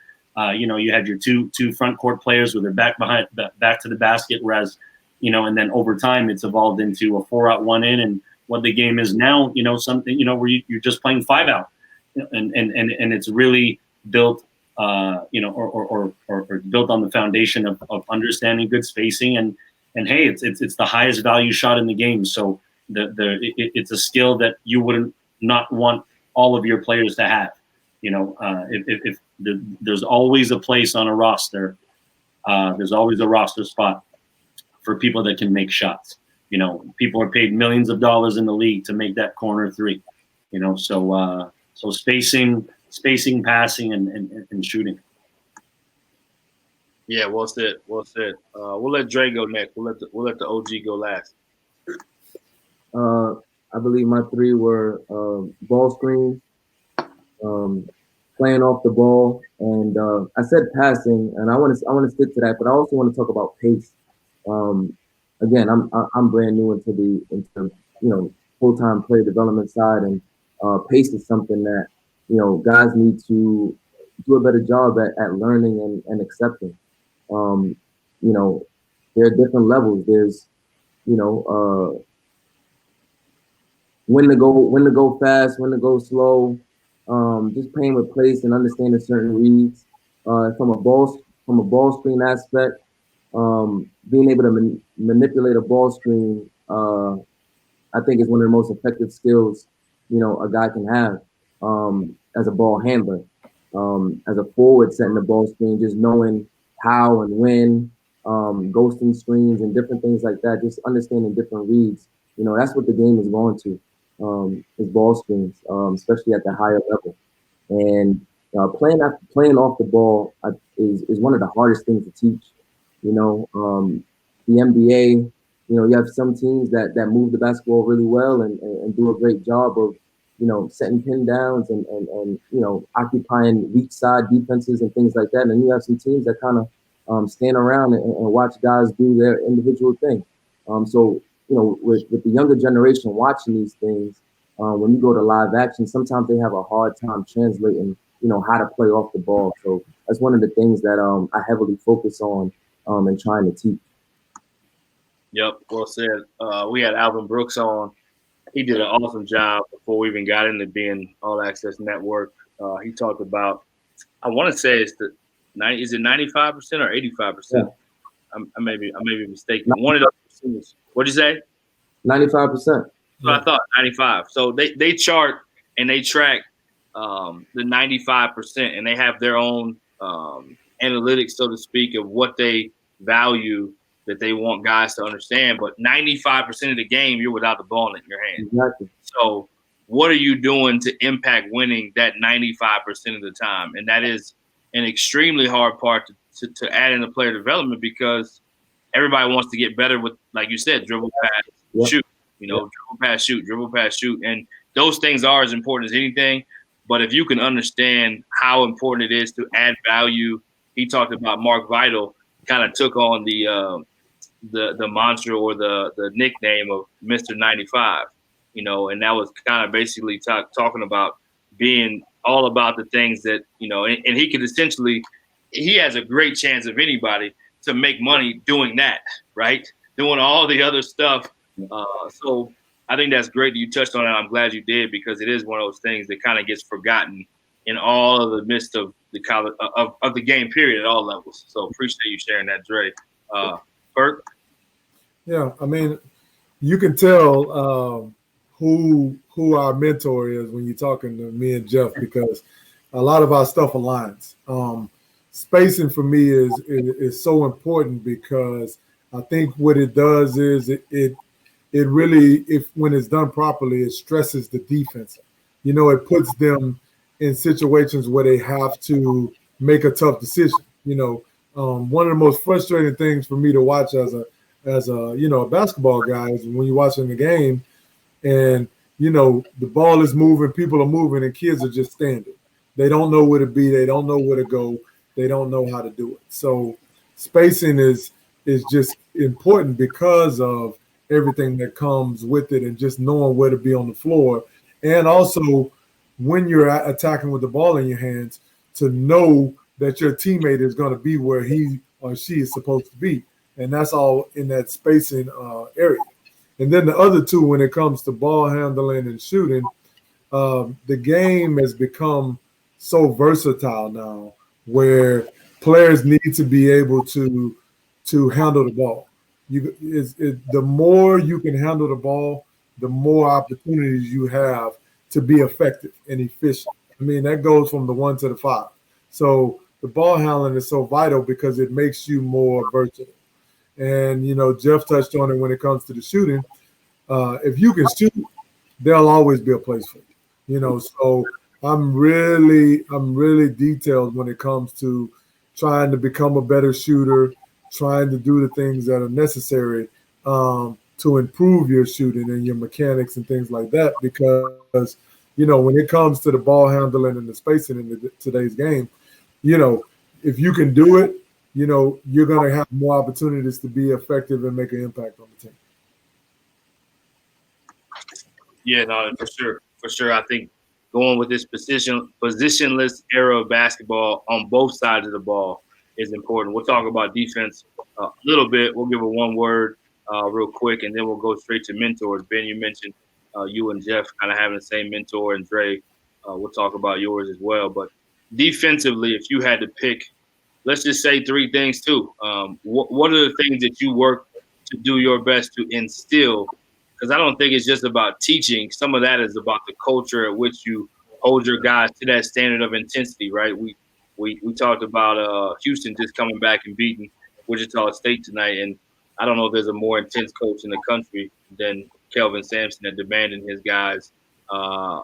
you had your two front court players with their back to the basket, whereas and then over time it's evolved into a 4-out, 1-in, and what the game is now, something where you're just playing 5-out, and it's really built or built on the foundation of understanding good spacing and hey, it's the highest value shot in the game. So it's a skill that you wouldn't not want all of your players to have. If there's always a place on a roster, there's always a roster spot for people that can make shots. People are paid millions of dollars in the league to make that corner three. So spacing, passing, and shooting. Yeah, well said. Well said. We'll let Dre go next. We'll let the OG go last. Uh, I believe my three were ball screens, um, playing off the ball, and I said passing, and I want to stick to that, but I also want to talk about pace. Um, Again, I'm brand new into full time player development side, and pace is something that guys need to do a better job at learning and accepting. Um, you know, there are different levels. There's you know when to go fast, when to go slow, just playing with place and understanding certain reads. From a ball screen aspect, being able to manipulate a ball screen, I think is one of the most effective skills a guy can have as a ball handler. As a forward setting the ball screen, just knowing how and when, ghosting screens and different things like that, just understanding different reads. That's what the game is going to, is ball screens, especially at the higher level. And playing off the ball is one of the hardest things to teach. The NBA, you have some teams that move the basketball really well and do a great job of setting pin downs and occupying weak side defenses and things like that. And then you have some teams that kind of stand around and watch guys do their individual thing. So with the younger generation watching these things, when you go to live action, sometimes they have a hard time translating, how to play off the ball. So that's one of the things that I heavily focus on and trying to teach. Yep, well said. We had Alvin Brooks on. He did an awesome job before we even got into being All Access Network. He talked about, I want to say is it 95% or 85%? I may be mistaken. One of those percentages. What'd you say? 95%. So I thought 95. So they chart and they track the 95%, and they have their own analytics, so to speak, of what they value that they want guys to understand. But 95% of the game, you're without the ball in your hand. Exactly. So what are you doing to impact winning that 95% of the time? And that is an extremely hard part to add into player development, because everybody wants to get better with, like you said, dribble, pass, shoot. Dribble, pass, shoot. And those things are as important as anything. But if you can understand how important it is to add value, he talked about Mark Vital kind of took on the mantra or the nickname of Mr. 95, and that was kind of basically talking about being all about the things that, and he could essentially, he has a great chance of anybody to make money doing that, right? Doing all the other stuff. So I think that's great that you touched on it. I'm glad you did, because it is one of those things that kind of gets forgotten in all of the midst of the college of the game period at all levels. So appreciate you sharing that, Dre. Perk? Yeah, I mean, you can tell who our mentor is when you're talking to me and Jeff, because a lot of our stuff aligns. Spacing for me is so important, because I think what it does is it really, if when it's done properly, it stresses the defense. It puts them in situations where they have to make a tough decision. One of the most frustrating things for me to watch as a basketball guy is when you're watching the game and the ball is moving, people are moving, and kids are just standing. They don't know where to be, they don't know where to go, they don't know how to do it. So spacing is just important because of everything that comes with it, and just knowing where to be on the floor, and also when you're attacking with the ball in your hands, to know that your teammate is going to be where he or she is supposed to be. And that's all in that spacing area. And then the other two, when it comes to ball handling and shooting, the game has become so versatile now, where players need to be able to handle the ball. The more you can handle the ball, the more opportunities you have to be effective and efficient. I mean, that goes from the 1 to the 5. So the ball handling is so vital because it makes you more versatile. And, Jeff touched on it when it comes to the shooting. If you can shoot, there'll always be a place for you. So I'm really detailed when it comes to, trying to become a better shooter, trying to do the things that are necessary to improve your shooting and your mechanics and things like that. Because, when it comes to the ball handling and the spacing in today's game, if you can do it, you're going to have more opportunities to be effective and make an impact on the team. Yeah, no, for sure. For sure. I think going with this positionless era of basketball on both sides of the ball is important. We'll talk about defense a little bit. We'll give it one word real quick, and then we'll go straight to mentors. Ben, you mentioned you and Jeff kind of having the same mentor, and Dre, we'll talk about yours as well. But defensively, if you had to pick, let's just say three things too. What are the things that you work to do your best to instill? Because I don't think it's just about teaching. Some of that is about the culture at which you hold your guys to that standard of intensity, right? We talked about Houston just coming back and beating Wichita State tonight, and I don't know if there's a more intense coach in the country than Kelvin Sampson at demanding his guys to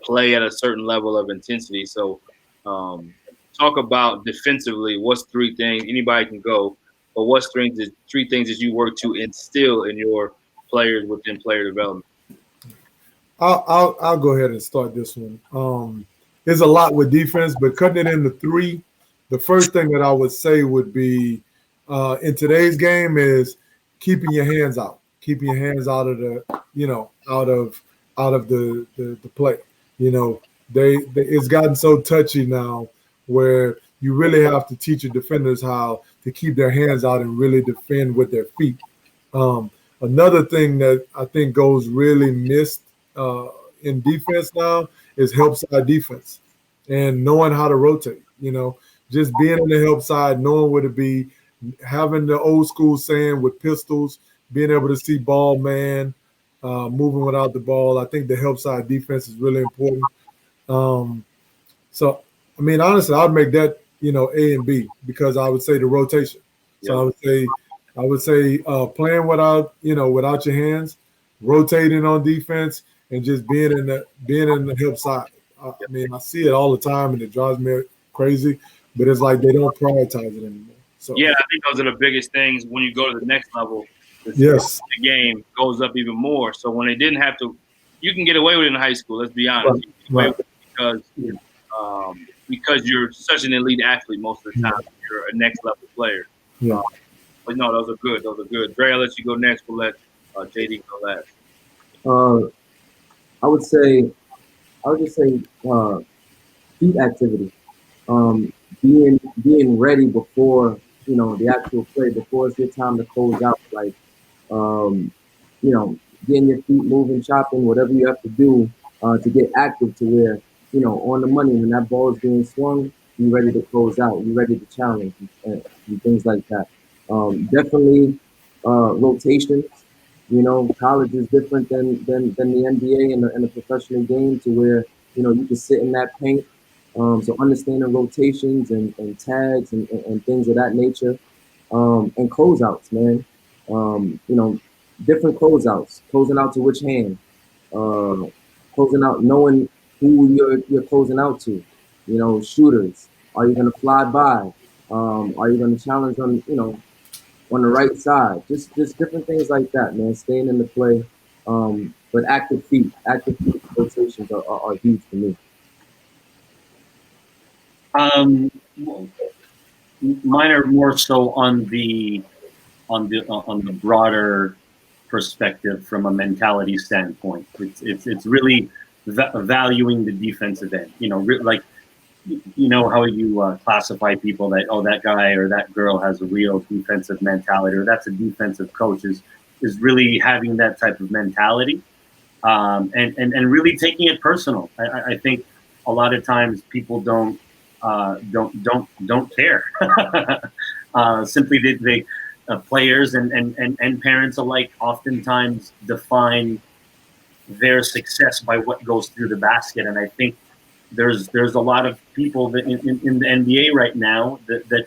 play at a certain level of intensity. So talk about defensively, what's three things, anybody can go, but what's three things that you work to instill in your players within player development? I'll go ahead and start this one. There's a lot with defense, but cutting it into three, the first thing that I would say would be in today's game is keeping your hands out, keeping your hands out of the, out of the play. It's gotten so touchy now where you really have to teach your defenders how to keep their hands out and really defend with their feet. Another thing that I think goes really missed in defense now is help side defense and knowing how to rotate. Just being on the help side, knowing where to be, having the old school saying with pistols, being able to see ball man, moving without the ball. I think the help side defense is really important. Honestly, I'd make that, A and B, because I would say the rotation. So I would say playing without your hands, rotating on defense, and just being in the help side. I see it all the time, and it drives me crazy. But it's like they don't prioritize it anymore. So yeah, I think those are the biggest things when you go to the next level. Yes, the game goes up even more. So when they didn't have to, you can get away with it in high school. Let's be honest, right. Because you're such an elite athlete most of the time. You're a next level player. Yeah. But no, those are good. Those are good. Dre, I'll let you go next. We'll let JD go last. I would just say feet activity. Being ready before the actual play, before it's your time to close out. Like getting your feet moving, chopping, whatever you have to do to get active to where on the money when that ball is being swung, you're ready to close out, you're ready to challenge and things like that. Definitely rotations. College is different than the NBA and the professional game to where you can sit in that paint. So understanding rotations and tags and things of that nature, and closeouts, man. Different closeouts, closing out to which hand, closing out, knowing who you're closing out to. Shooters. Are you gonna fly by? Are you gonna challenge on on the right side? Just different things like that, man. Staying in the play, but active feet rotations are huge for me. Mine are more so on the broader perspective from a mentality standpoint. It's really valuing the defensive end. Like how you classify people that that guy or that girl has a real defensive mentality, or that's a defensive coach, is really having that type of mentality, and really taking it personal. I think a lot of times people don't care. Simply they players and parents alike oftentimes define their success by what goes through the basket, and I think there's a lot of people that in the NBA right now that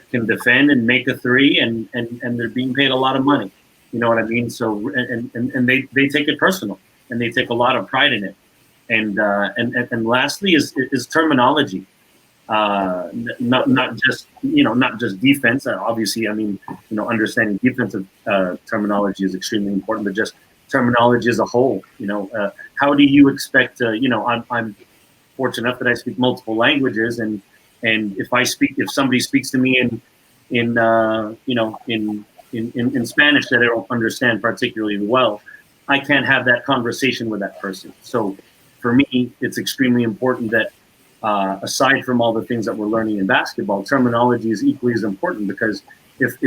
can defend and make a three, and they're being paid a lot of money. You know what I mean? So and they take it personal, and they take a lot of pride in it. And lastly is terminology. not just not just defense. Obviously, I mean, understanding defensive terminology is extremely important, but just terminology as a whole. How do you expect to? I'm fortunate enough that I speak multiple languages, and if somebody speaks to me in Spanish that I don't understand particularly well, I can't have that conversation with that person. So for me, it's extremely important that aside from all the things that we're learning in basketball, terminology is equally as important, because if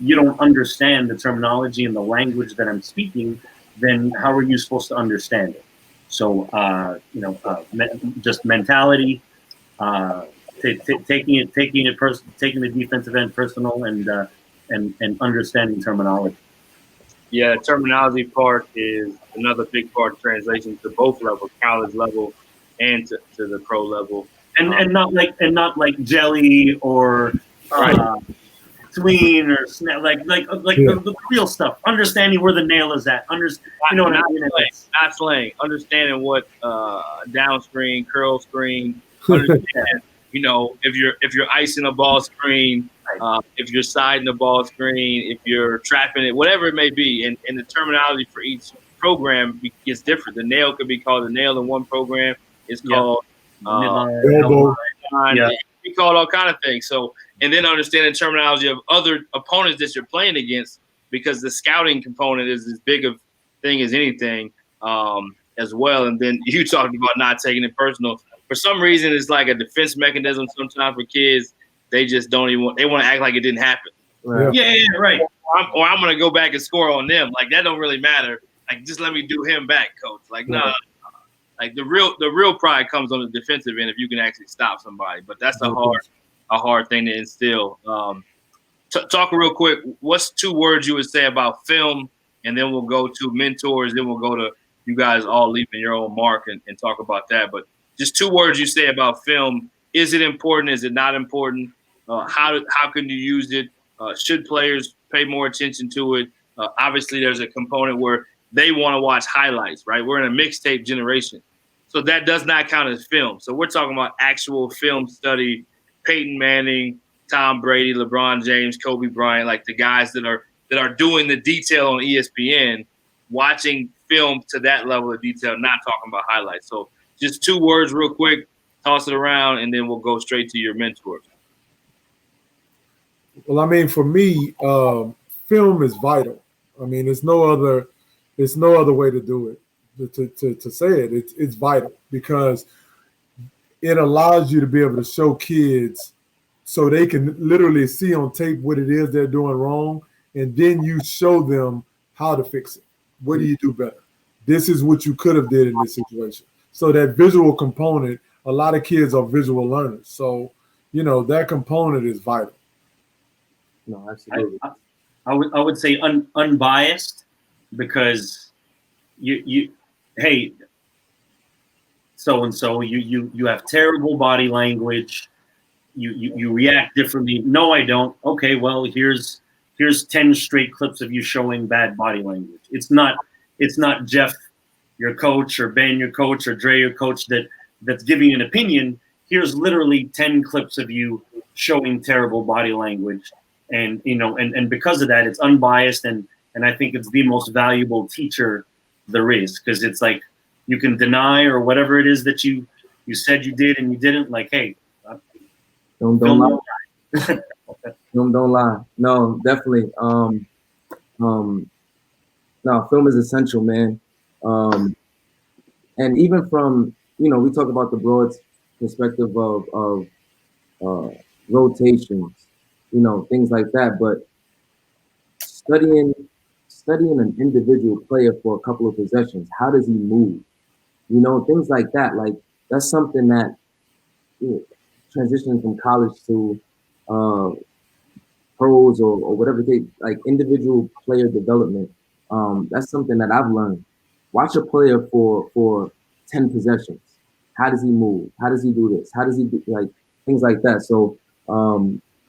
you don't understand the terminology and the language that I'm speaking, then how are you supposed to understand it? So, just mentality, taking the defensive end personal, and understanding terminology. Yeah, the terminology part is another big part of translation to both levels, college level and to the pro level. And not like jelly or tween or snap, like the real stuff. Understanding where the nail is at. What I mean? Not slang. Understanding what downscreen, curl screen. Understand, if you're icing a ball screen, if you're siding a ball screen, if you're trapping it, whatever it may be, and the terminology for each program is different. The nail could be called a nail in one program. It's called elbow. It could be called all kind of things. So, and then understanding terminology of other opponents that you're playing against, because the scouting component is as big of thing as anything as well. And then you talked about not taking it personal. For some reason, it's like a defense mechanism sometimes for kids. They just don't even they want to act like it didn't happen. Right. Yeah, right. Or I'm going to go back and score on them. Like, that don't really matter. Like, just let me do him back, coach. Like, no. Like, the real pride comes on the defensive end if you can actually stop somebody. But that's a hard thing to instill. Talk real quick. What's 2 words you would say about film? And then we'll go to mentors. Then we'll go to you guys all leaving your own mark and talk about that. But just 2 words you say about film. Is it important? Is it not important? How can you use it? Should players pay more attention to it? Obviously, there's a component where they want to watch highlights, right? We're in a mixtape generation. So that does not count as film. So we're talking about actual film study, Peyton Manning, Tom Brady, LeBron James, Kobe Bryant, like the guys that are doing the detail on ESPN, watching film to that level of detail, not talking about highlights. So just 2 words real quick, toss it around, and then we'll go straight to your mentors. Well, I mean, for me, film is vital. I mean, there's no other way to do it. To say it, it's vital, because it allows you to be able to show kids so they can literally see on tape what it is they're doing wrong, and then you show them how to fix it. What do you do better? This is what you could have did in this situation. So that visual component, a lot of kids are visual learners. So, that component is vital. No, absolutely. I would say unbiased, because you hey, so and so, you have terrible body language. You react differently. No, I don't. Okay, well, here's 10 straight clips of you showing bad body language. It's not Jeff, your coach, or Ben, your coach, or Dre, your coach, that's giving an opinion. Here's literally 10 clips of you showing terrible body language. And and because of that, it's unbiased, and I think it's the most valuable teacher there is, because it's like you can deny or whatever it is that you said you did and you didn't. Like, hey, don't lie. Don't lie. No, definitely. No, film is essential, man. And even from we talk about the broad perspective of rotations, things like that. But studying an individual player for a couple of possessions, how does he move? Things like that. Like, that's something that transitioning from college to pros or whatever like individual player development. That's something that I've learned. Watch a player for 10 possessions. How does he move? How does he do this? How does he do, like, things like that? So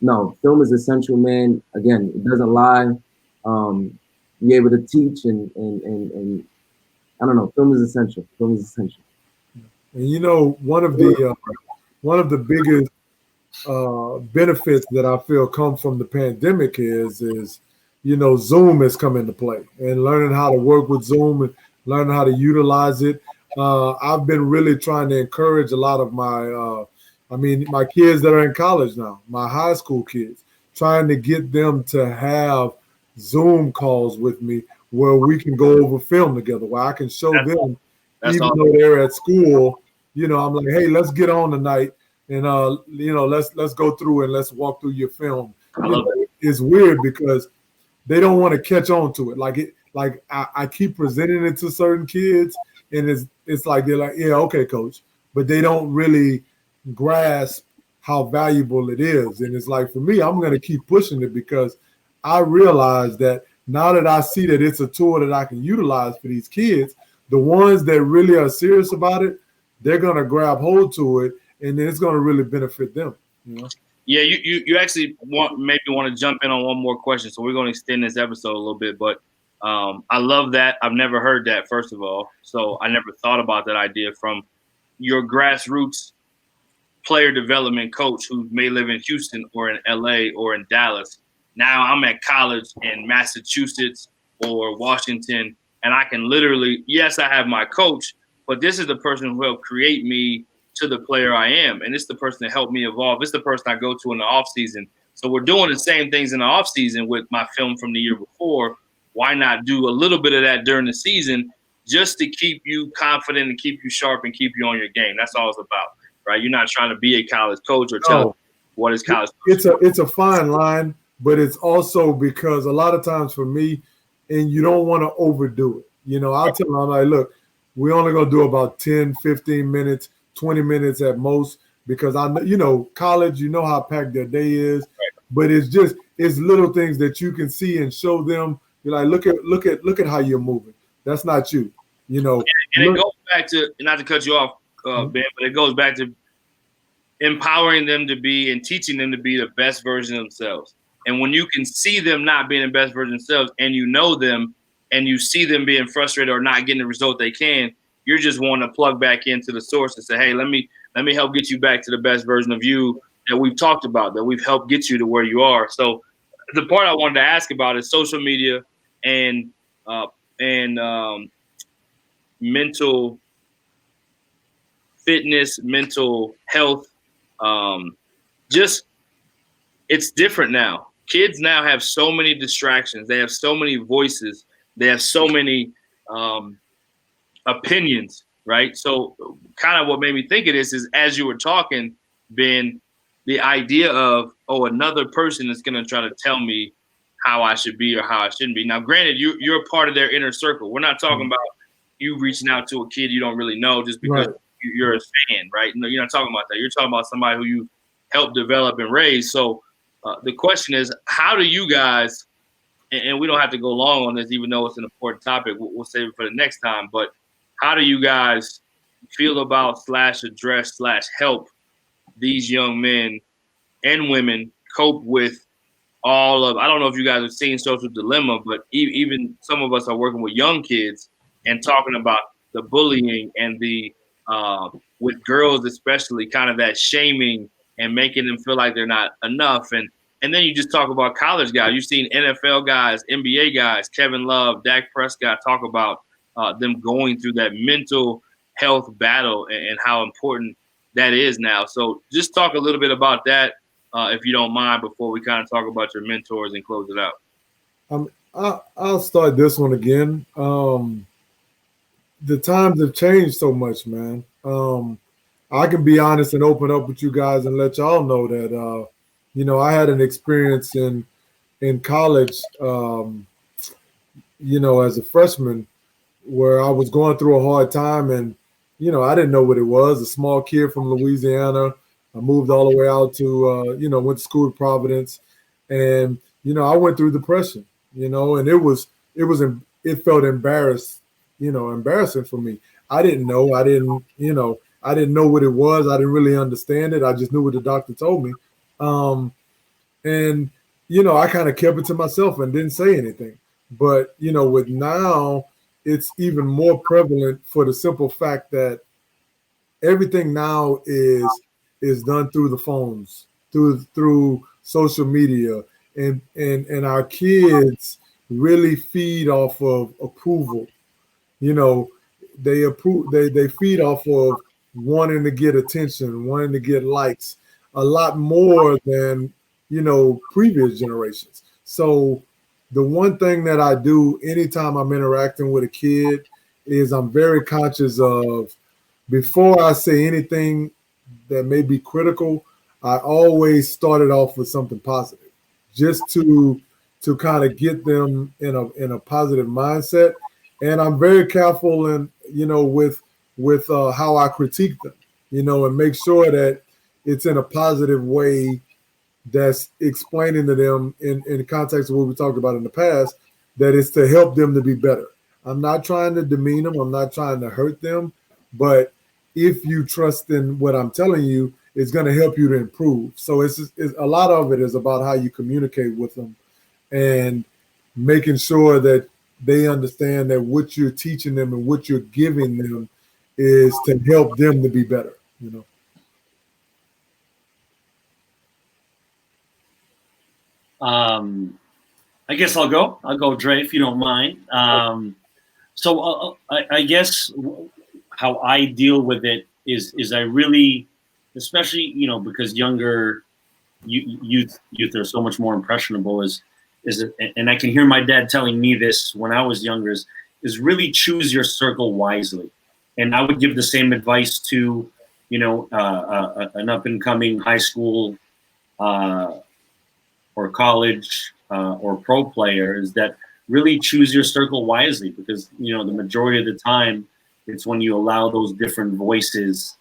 no, film is essential, man. Again, it doesn't lie. Be able to teach and I don't know. Film is essential. Film is essential. And one of the one of the biggest benefits that I feel come from the pandemic is Zoom has come into play, and learning how to work with Zoom and learning how to utilize it. I've been really trying to encourage a lot of my kids that are in college now, my high school kids, trying to get them to have Zoom calls with me where we can go over film together, where I can show them, even awesome. though they're at school. I'm like, hey, let's get on tonight and let's go through and let's walk through your film. It's weird because they don't want to catch on to it. Like I keep presenting it to certain kids, and it's like they're like, yeah, okay, coach, but they don't really grasp how valuable it is. And it's like, for me, I'm going to keep pushing it because I realize that now that I see that it's a tool that I can utilize for these kids, the ones that really are serious about it, they're going to grab hold to it, and then it's going to really benefit them. Yeah, you actually maybe want to jump in on one more question, so we're going to extend this episode a little bit. But I love that. I've never heard that, first of all, so I never thought about that idea from your grassroots player development coach who may live in Houston or in LA or in Dallas. Now I'm at college in Massachusetts or Washington, and I can literally, yes, I have my coach, but this is the person who helped create me to the player I am. And it's the person that helped me evolve. It's the person I go to in the off season. So we're doing the same things in the off season with my film from the year before. Why not do a little bit of that during the season just to keep you confident and keep you sharp and keep you on your game? That's all it's about, right? You're not trying to be a college coach or tell what is college coach. It's a fine line, but it's also because a lot of times for me, and you don't want to overdo it. I'll tell them, I'm like, look, we're only going to do about 10, 15 minutes, 20 minutes at most, because I know, college, how packed their day is, but it's little things that you can see and show them. You're like, look at how you're moving. That's not you, And it goes back to, not to cut you off, Ben, but it goes back to empowering them to be and teaching them to be the best version of themselves. And when you can see them not being the best version of themselves, and you know them, and you see them being frustrated or not getting the result they can, you're just wanting to plug back into the source and say, hey, let me help get you back to the best version of you that we've talked about, that we've helped get you to where you are. So the part I wanted to ask about is social media and mental fitness, mental health. It's different now. Kids now have so many distractions. They have so many voices. They have so many opinions, right? So kind of what made me think of this is, as you were talking, Ben, the idea of, another person is going to try to tell me how I should be or how I shouldn't be. Now, granted, you're a part of their inner circle. We're not talking about you reaching out to a kid you don't really know just because you're a fan, right? No, you're not talking about that. You're talking about somebody who you helped develop and raise. So the question is, how do you guys, and we don't have to go long on this, even though it's an important topic, we'll save it for the next time, but how do you guys feel about / address / help these young men and women cope with all of, I don't know if you guys have seen Social Dilemma, but even some of us are working with young kids and talking about the bullying and the, with girls especially, kind of that shaming and making them feel like they're not enough. And then you just talk about college guys. You've seen NFL guys, NBA guys, Kevin Love, Dak Prescott talk about them going through that mental health battle and how important that is now. So just talk a little bit about that, if you don't mind, before we kind of talk about your mentors and close it out. I'll start this one again. The times have changed so much, man. I can be honest and open up with you guys and let y'all know that, I had an experience in college, as a freshman, where I was going through a hard time, and I didn't know what it was. A small kid from Louisiana. I moved all the way out to went to school at Providence, and I went through depression. And it felt embarrassing for me. I didn't know. I didn't know what it was. I didn't really understand it. I just knew what the doctor told me. And I kind of kept it to myself and didn't say anything. But with now, it's even more prevalent for the simple fact that everything now is is done through the phones, through social media, and our kids really feed off of approval. You know, they feed off of wanting to get attention, wanting to get likes a lot more than, previous generations. So the one thing that I do anytime I'm interacting with a kid is I'm very conscious of, before I say anything that may be critical, I always started off with something positive, just to kind of get them in a positive mindset. And I'm very careful in, with how I critique them, and make sure that it's in a positive way, that's explaining to them in the context of what we talked about in the past, that it's to help them to be better. I'm not trying to demean them. I'm not trying to hurt them. But if you trust in what I'm telling you, it's going to help you to improve. So it's a lot of it is about how you communicate with them, and making sure that they understand that what you're teaching them and what you're giving them is to help them to be better. I guess I'll go. I'll go, Dre, if you don't mind. I guess how I deal with it is I really, especially because younger youth are so much more impressionable. And I can hear my dad telling me this when I was younger, is really choose your circle wisely. And I would give the same advice to an up and coming high school or college or pro player, is that really choose your circle wisely, because the majority of the time it's when you allow those different voices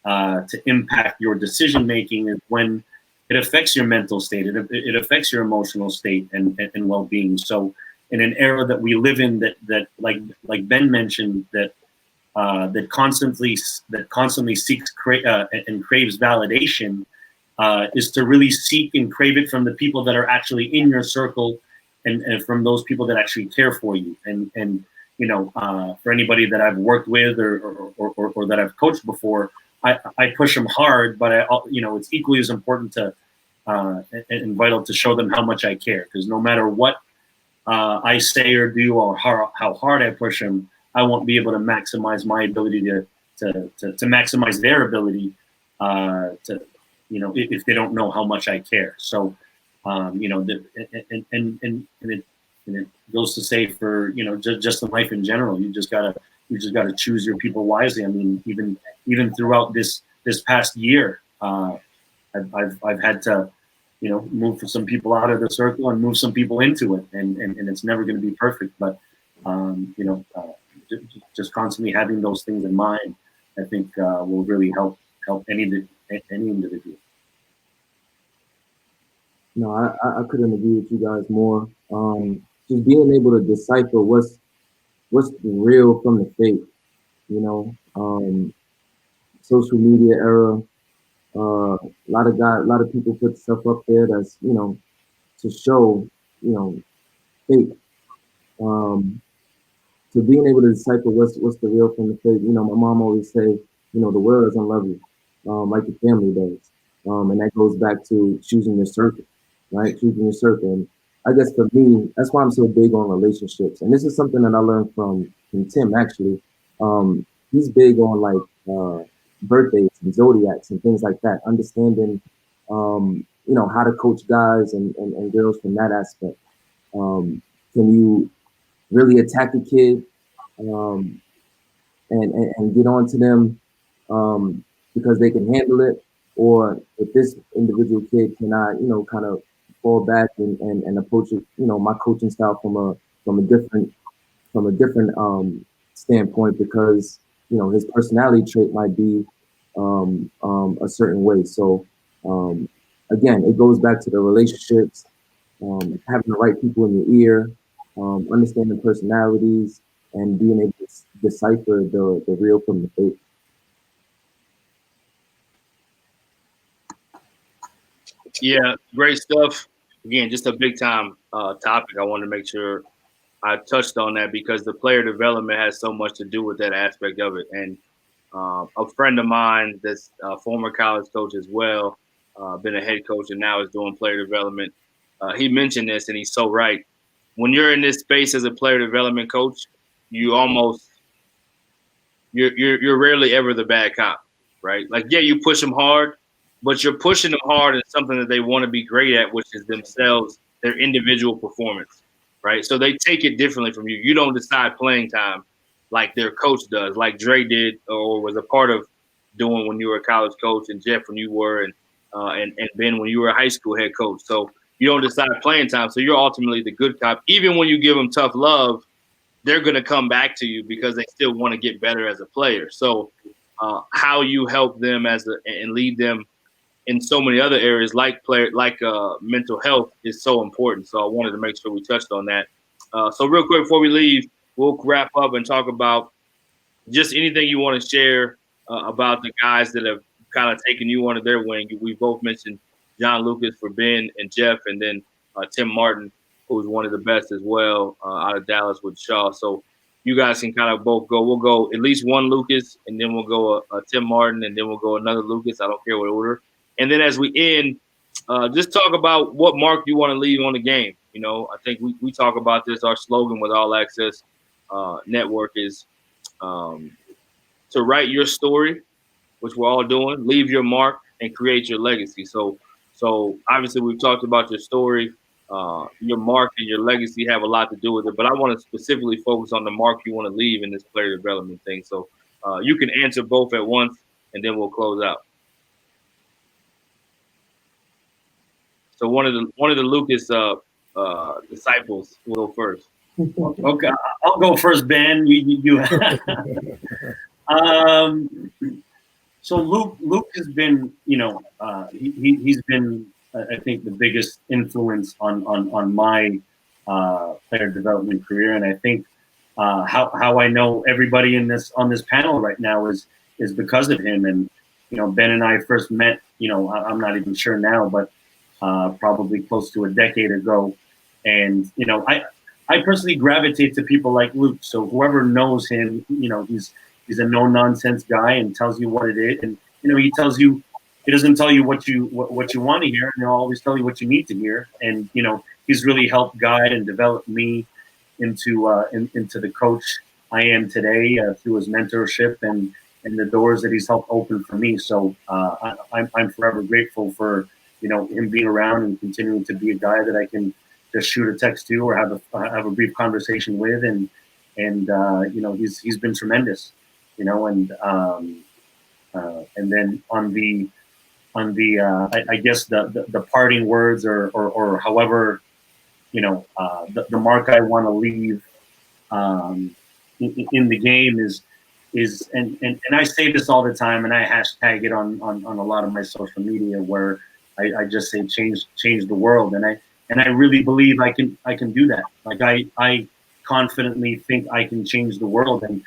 to impact your decision making, is when it affects your mental state, it affects your emotional state and well-being. So in an era that we live in, that like Ben mentioned, that constantly seeks and craves validation, is to really seek and crave it from the people that are actually in your circle, and from those people that actually care for you. And for anybody that I've worked with or that I've coached before, I push them hard, but it's equally as important to and vital to show them how much I care, because no matter what I say or do, or how hard I push them, I won't be able to maximize my ability to maximize their ability if they don't know how much I care. So and it goes to say for just in life in general, you just gotta choose your people wisely. I mean, even throughout this past year, I've had to move some people out of the circle and move some people into it, and it's never going to be perfect, but just constantly having those things in mind, I think will really help any individual. No, I couldn't agree with you guys more. Just being able to decipher what's real from the fake. Social media era. A lot of people put stuff up there that's to show fake. So being able to decipher what's the real from the fake. My mom always say, the world doesn't love you, like the family does, and that goes back to choosing your circle, right? Choosing your circle. And I guess for me, that's why I'm so big on relationships. And this is something that I learned from Tim actually. He's big on like birthdays and zodiacs and things like that. Understanding, how to coach guys and girls from that aspect. Can you really attack a kid and get on to them because they can handle it, or if this individual kid cannot, kind of fall back and approach it, my coaching style from a different standpoint, because his personality trait might be a certain way. So again, it goes back to the relationships, having the right people in your ear, understanding personalities, and being able to decipher the real from the fake. Yeah, great stuff. Again, just a big time topic. I wanted to make sure I touched on that, because the player development has so much to do with that aspect of it. And A friend of mine that's a former college coach as well, been a head coach and now is doing player development. He mentioned this, and he's so right. When you're in this space as a player development coach, you almost you're rarely ever the bad cop, right? Like, yeah, you push them hard, but you're pushing them hard in something that they want to be great at, which is themselves, their individual performance, right? So they take it differently from you. You don't decide playing time like their coach does, like Dre did or was a part of doing when you were a college coach, and Jeff when you were, and Ben when you were a high school head coach. So you don't decide playing time. So you're ultimately the good cop, even when you give them tough love, they're going to come back to you because they still want to get better as a player. So how you help them and lead them in so many other areas like mental health is so important. So I wanted to make sure we touched on that. So real quick before we leave, we'll wrap up and talk about just anything you want to share about the guys that have kind of taken you under their wing. We both mentioned John Lucas for Ben and Jeff, and then Tim Martin, who's one of the best as well out of Dallas with Shaw. So you guys can kind of both go. We'll go at least one Lucas, and then we'll go a Tim Martin, and then we'll go another Lucas. I don't care what order. And then as we end, just talk about what mark you want to leave on the game. You know, I think we talk about this. Our slogan with All Access Network is to write your story, which we're all doing, leave your mark, and create your legacy. So obviously we've talked about your story, your mark, and your legacy have a lot to do with it. But I want to specifically focus on the mark you want to leave in this player development thing. So you can answer both at once, and then we'll close out. So one of the Lucas disciples will go first. Okay, I'll go first, Ben. You. So Luke has been, he's been, I think, the biggest influence on my player development career, and I think how I know everybody on this panel right now is because of him. And Ben and I first met, I'm not even sure now, but probably close to a decade ago, and I personally gravitate to people like Luke. So whoever knows him, he's a no nonsense guy and tells you what it is, and he doesn't tell you what you want to hear, and he'll always tell you what you need to hear. And he's really helped guide and develop me into the coach I am today through his mentorship and the doors that he's helped open for me. So I'm forever grateful for him being around and continuing to be a guy that I can just shoot a text to or have a brief conversation with, and he's been tremendous, and then on the I guess the parting words or however the mark I want to leave in the game is and I say this all the time, and I hashtag it on a lot of my social media where I just say change the world, and I really believe I can do that. Like I confidently think I can change the world, and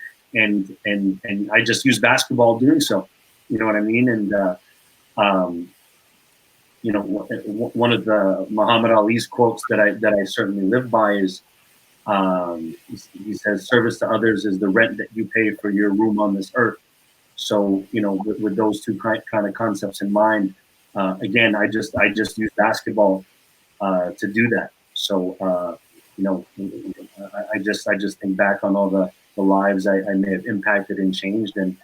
I just use basketball doing so. You know what I mean? And one of the Muhammad Ali's quotes that I certainly live by is he says, "Service to others is the rent that you pay for your room on this earth." So with those two kind of concepts in mind, again, I just use basketball to do that. So I just think back on all the lives I may have impacted and changed, and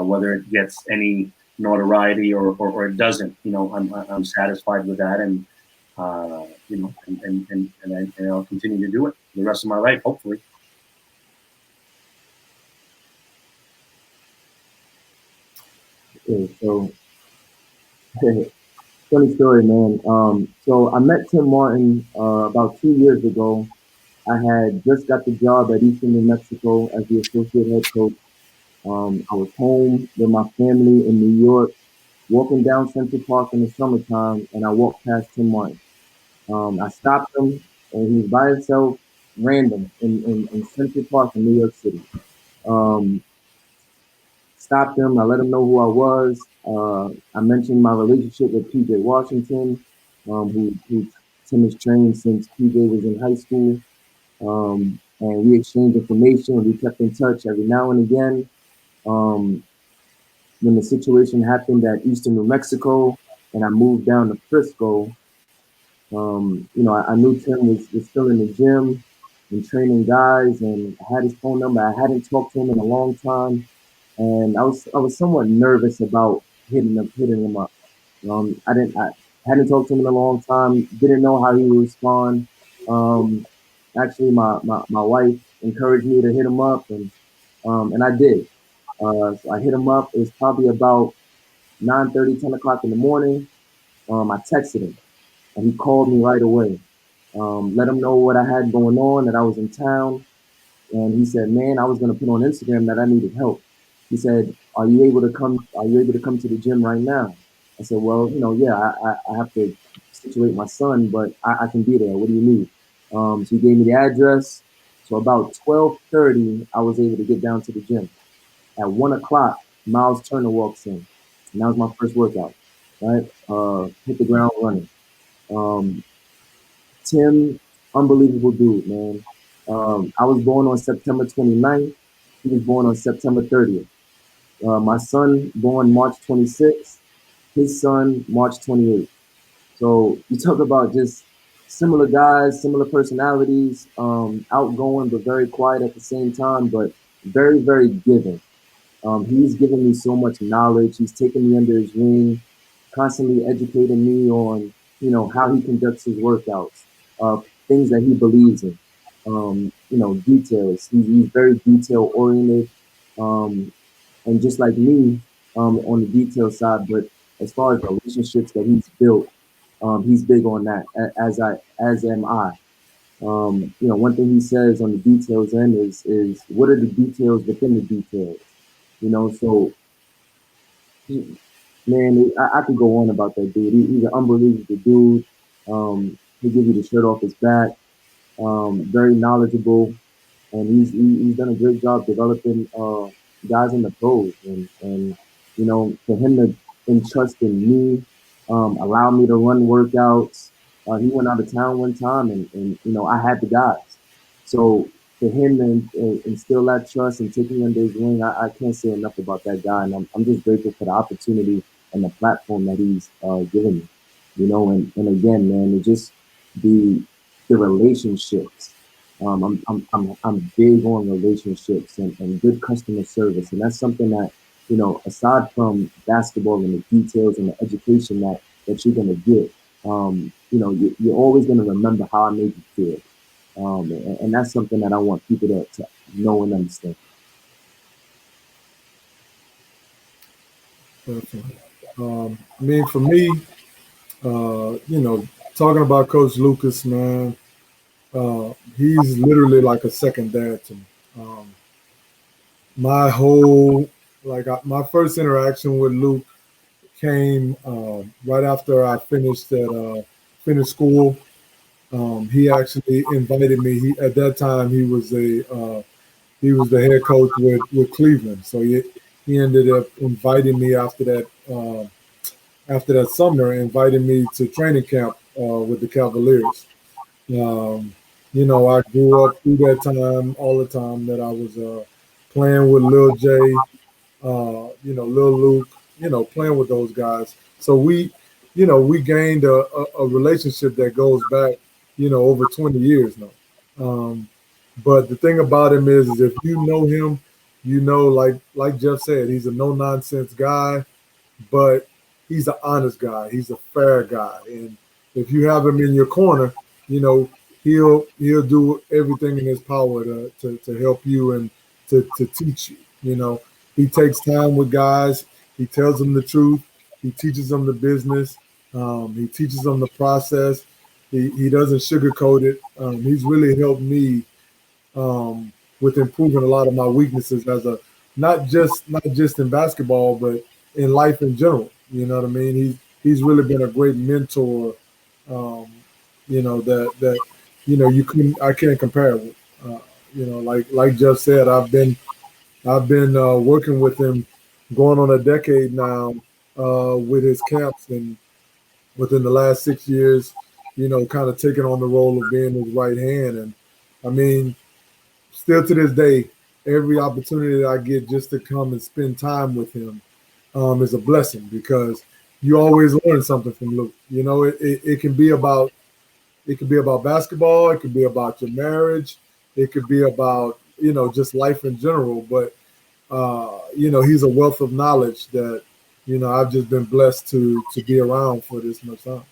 whether it gets any notoriety or it doesn't, I'm satisfied with that, and and I'll continue to do it the rest of my life, hopefully. Okay, so funny story, man. So I met Tim Martin about 2 years ago. I had just got the job at Eastern New Mexico as the associate head coach. I was home with my family in New York, walking down Central Park in the summertime, and I walked past Tim Martin. I stopped him, and he was by himself, random, in Central Park in New York City. Um, Stopped him. I let him know who I was. I mentioned my relationship with PJ Washington, who Tim has trained since PJ was in high school. And we exchanged information. We kept in touch every now and again. when the situation happened at Eastern New Mexico and I moved down to Frisco, I knew Tim was still in the gym and training guys, and I had his phone number. I hadn't talked to him in a long time, and I was somewhat nervous about hitting him up. I hadn't talked to him in a long time. Didn't know how he would respond. Um, Actually, my wife encouraged me to hit him up, and I did. So I hit him up. It was probably about 9:30, 10 o'clock in the morning. I texted him, and he called me right away. Let him know what I had going on, that I was in town, and he said, "Man, I was gonna put on Instagram that I needed help." He said, "Are you able to come? Are you able to come to the gym right now?" I said, "Well, yeah, I have to situate my son, but I can be there. What do you need?" So he gave me the address. So about 12:30, I was able to get down to the gym. At 1 o'clock, Miles Turner walks in, and that was my first workout. Right, hit the ground running. Um, Tim, unbelievable dude, man. I was born on September 29th. He was born on September 30th. My son born March 26th. His son March 28th. So you talk about just similar guys, similar personalities, outgoing but very quiet at the same time, but very, very giving. He's given me so much knowledge. He's taken me under his wing, constantly educating me on, how he conducts his workouts, things that he believes in, details. He's very detail oriented, um, and just like me, on the detail side. But as far as relationships that he's built, he's big on that, as am I. One thing he says on the details end is what are the details within the details? So man, I could go on about that dude. He's an unbelievable dude. He gives you the shirt off his back. Very knowledgeable, and he's done a great job developing guys in the pros. And for him to entrust in me, allow me to run workouts. He went out of town one time, and I had the guys. So for him to instill that trust and take me under his wing, I can't say enough about that guy, and I'm just grateful for the opportunity and the platform that he's given me. And again, man, it just the relationships. I'm big on relationships and good customer service, and that's something that aside from basketball and the details and the education that you're gonna get, you're always gonna remember how I made you feel, and that's something that I want people to know and understand. Definitely. I mean, for me, talking about Coach Lucas, man, he's literally like a second dad to me. My whole, my first interaction with Luke came right after I finished school. He actually invited me. At that time he was the head coach with Cleveland. So he ended up inviting me after that summer, invited me to training camp with the Cavaliers. Um, I grew up through that time, all the time that I was playing with Lil J, Lil Luke, playing with those guys. So we gained a relationship that goes back, over 20 years now. Um, but the thing about him is if you know him, like Jeff said, he's a no nonsense guy, but he's an honest guy. He's a fair guy, and if you have him in your corner, you know he'll do everything in his power to help you and to teach you. He takes time with guys. He tells them the truth. He teaches them the business. He teaches them the process. He doesn't sugarcoat it. He's really helped me with improving a lot of my weaknesses as a not just in basketball, but in life in general. You know what I mean? He's really been a great mentor. Um, that you couldn't I can't compare it with. Like Jeff said, I've been working with him going on a decade now with his camps, and within the last 6 years, kind of taking on the role of being his right hand. And I mean, still to this day, every opportunity that I get just to come and spend time with him, is a blessing because you always learn something from Luke. You know, it can be about basketball, it could be about your marriage, it could be about just life in general. But he's a wealth of knowledge that I've just been blessed to be around for this much time.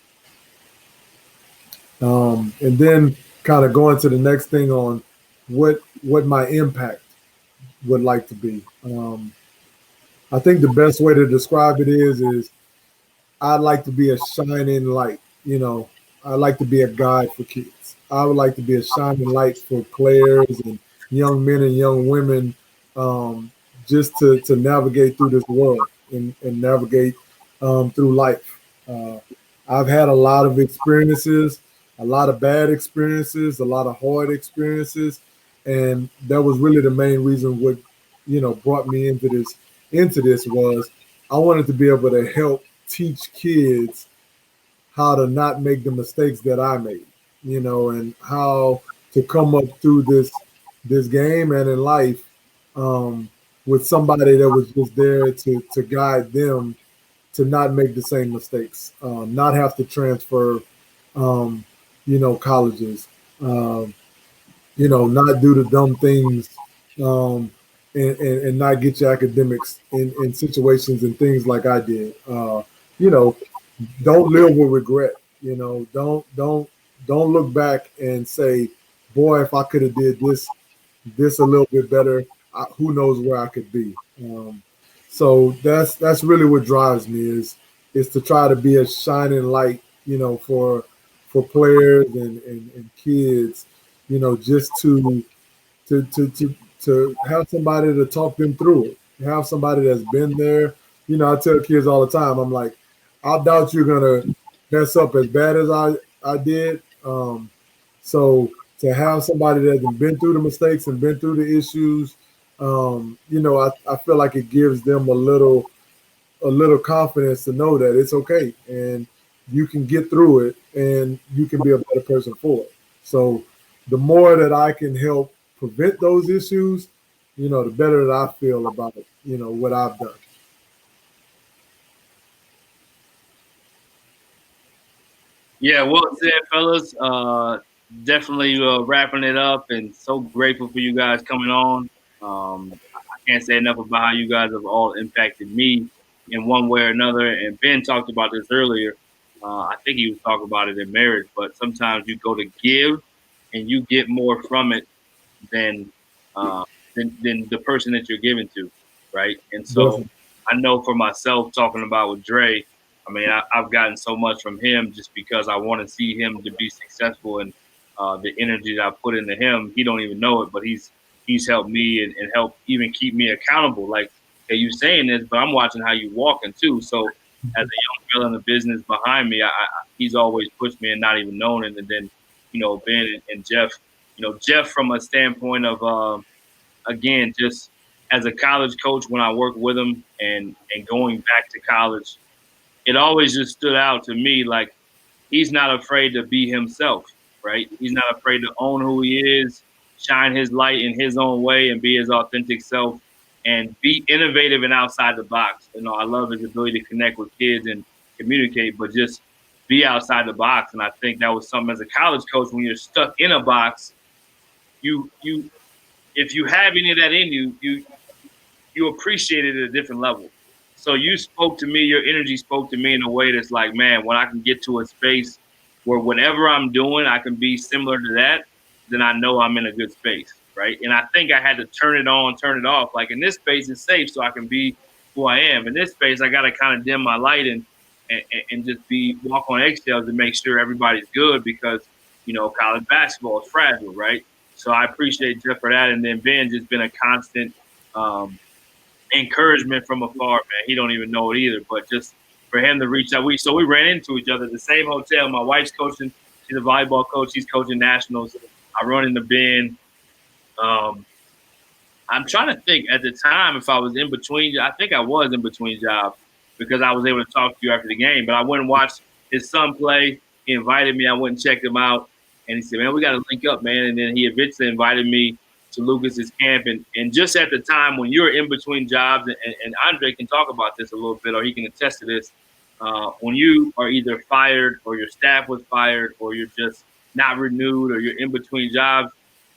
And then kind of going to the next thing on what my impact would like to be. I think the best way to describe it is I'd like to be a shining light. I'd like to be a guide for kids. I would like to be a shining light for players and young men and young women, just to navigate through this world and navigate through life. I've had a lot of experiences, a lot of bad experiences, a lot of hard experiences, and that was really the main reason what brought me into this was I wanted to be able to help teach kids how to not make the mistakes that I made, and how to come up through this game and in life, with somebody that was just there to guide them to not make the same mistakes, not have to transfer, colleges, not do the dumb things, and not get your academics in situations and things like I did. You know, don't live with regret. Don't look back and say, "Boy, if I could have did this a little bit better, who knows where I could be." So that's really what drives me is to try to be a shining light, for players and kids, just to have somebody to talk them through it, have somebody that's been there. I tell kids all the time, I'm like, I doubt you're gonna mess up as bad as I did. So to have somebody that's been through the mistakes and been through the issues, I feel like it gives them a little confidence to know that it's okay and you can get through it and you can be a better person for it. So the more that I can help prevent those issues, the better that I feel about it, what I've done. Yeah, well said, fellas. Definitely wrapping it up, and so grateful for you guys coming on. I can't say enough about how you guys have all impacted me in one way or another. And Ben talked about this earlier. I think he was talking about it in marriage, but sometimes you go to give, and you get more from it than uh, than the person that you're giving to, right? And so Definitely. I know for myself, talking about with Dre, I mean, I've gotten so much from him just because I want to see him to be successful, and the energy that I put into him, he don't even know it, but he's helped me and helped even keep me accountable. Like, hey, you saying this, but I'm watching how you walking too. So as a young fella in the business behind me, he's always pushed me and not even known it. And then, Ben and Jeff, Jeff from a standpoint of, again, just as a college coach, when I worked with him and going back to college, it always just stood out to me like he's not afraid to be himself, right? He's not afraid to own who he is, shine his light in his own way, and be his authentic self, and be innovative and outside the box. I love his ability to connect with kids and communicate, but just be outside the box. And I think that was something as a college coach, when you're stuck in a box, you if you have any of that in you appreciate it at a different level. So you spoke to me, your energy spoke to me in a way that's like, man, when I can get to a space where whatever I'm doing, I can be similar to that, then I know I'm in a good space, right? And I think I had to turn it on, turn it off. Like, in this space, it's safe, so I can be who I am. In this space, I got to kind of dim my light and just walk on eggshells and make sure everybody's good, because college basketball is fragile, right? So I appreciate Jeff for that, and then Ben just been a constant. Encouragement from afar, man. He don't even know it either, but just for him to reach out. We ran into each other at the same hotel. My wife's coaching; she's a volleyball coach. He's coaching nationals. I run into Ben. I'm trying to think at the time if I was in between. I think I was in between jobs because I was able to talk to you after the game. But I went and watched his son play. He invited me. I went and checked him out, and he said, "Man, we got to link up, man." And then he eventually invited me to Lucas's camp, and just at the time when you're in between jobs, and Andre can talk about this a little bit, or he can attest to this. When you are either fired, or your staff was fired, or you're just not renewed, or you're in between jobs,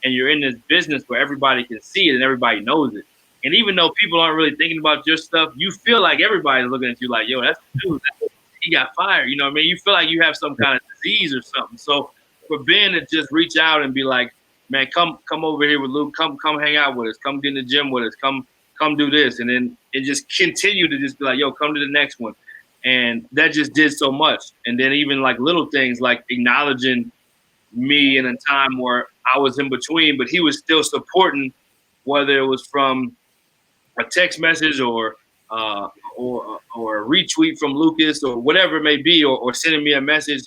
and you're in this business where everybody can see it and everybody knows it. And even though people aren't really thinking about your stuff, you feel like everybody's looking at you like, yo, that's the dude. He got fired. You know what I mean? You feel like you have some kind of disease or something. So for Ben to just reach out and be like, man, come over here with Luke. Come hang out with us. Come get in the gym with us. Come do this. And then it just continued to just be like, yo, come to the next one. And that just did so much. And then even like little things like acknowledging me in a time where I was in between, but he was still supporting, whether it was from a text message or a retweet from Lucas or whatever it may be, or sending me a message.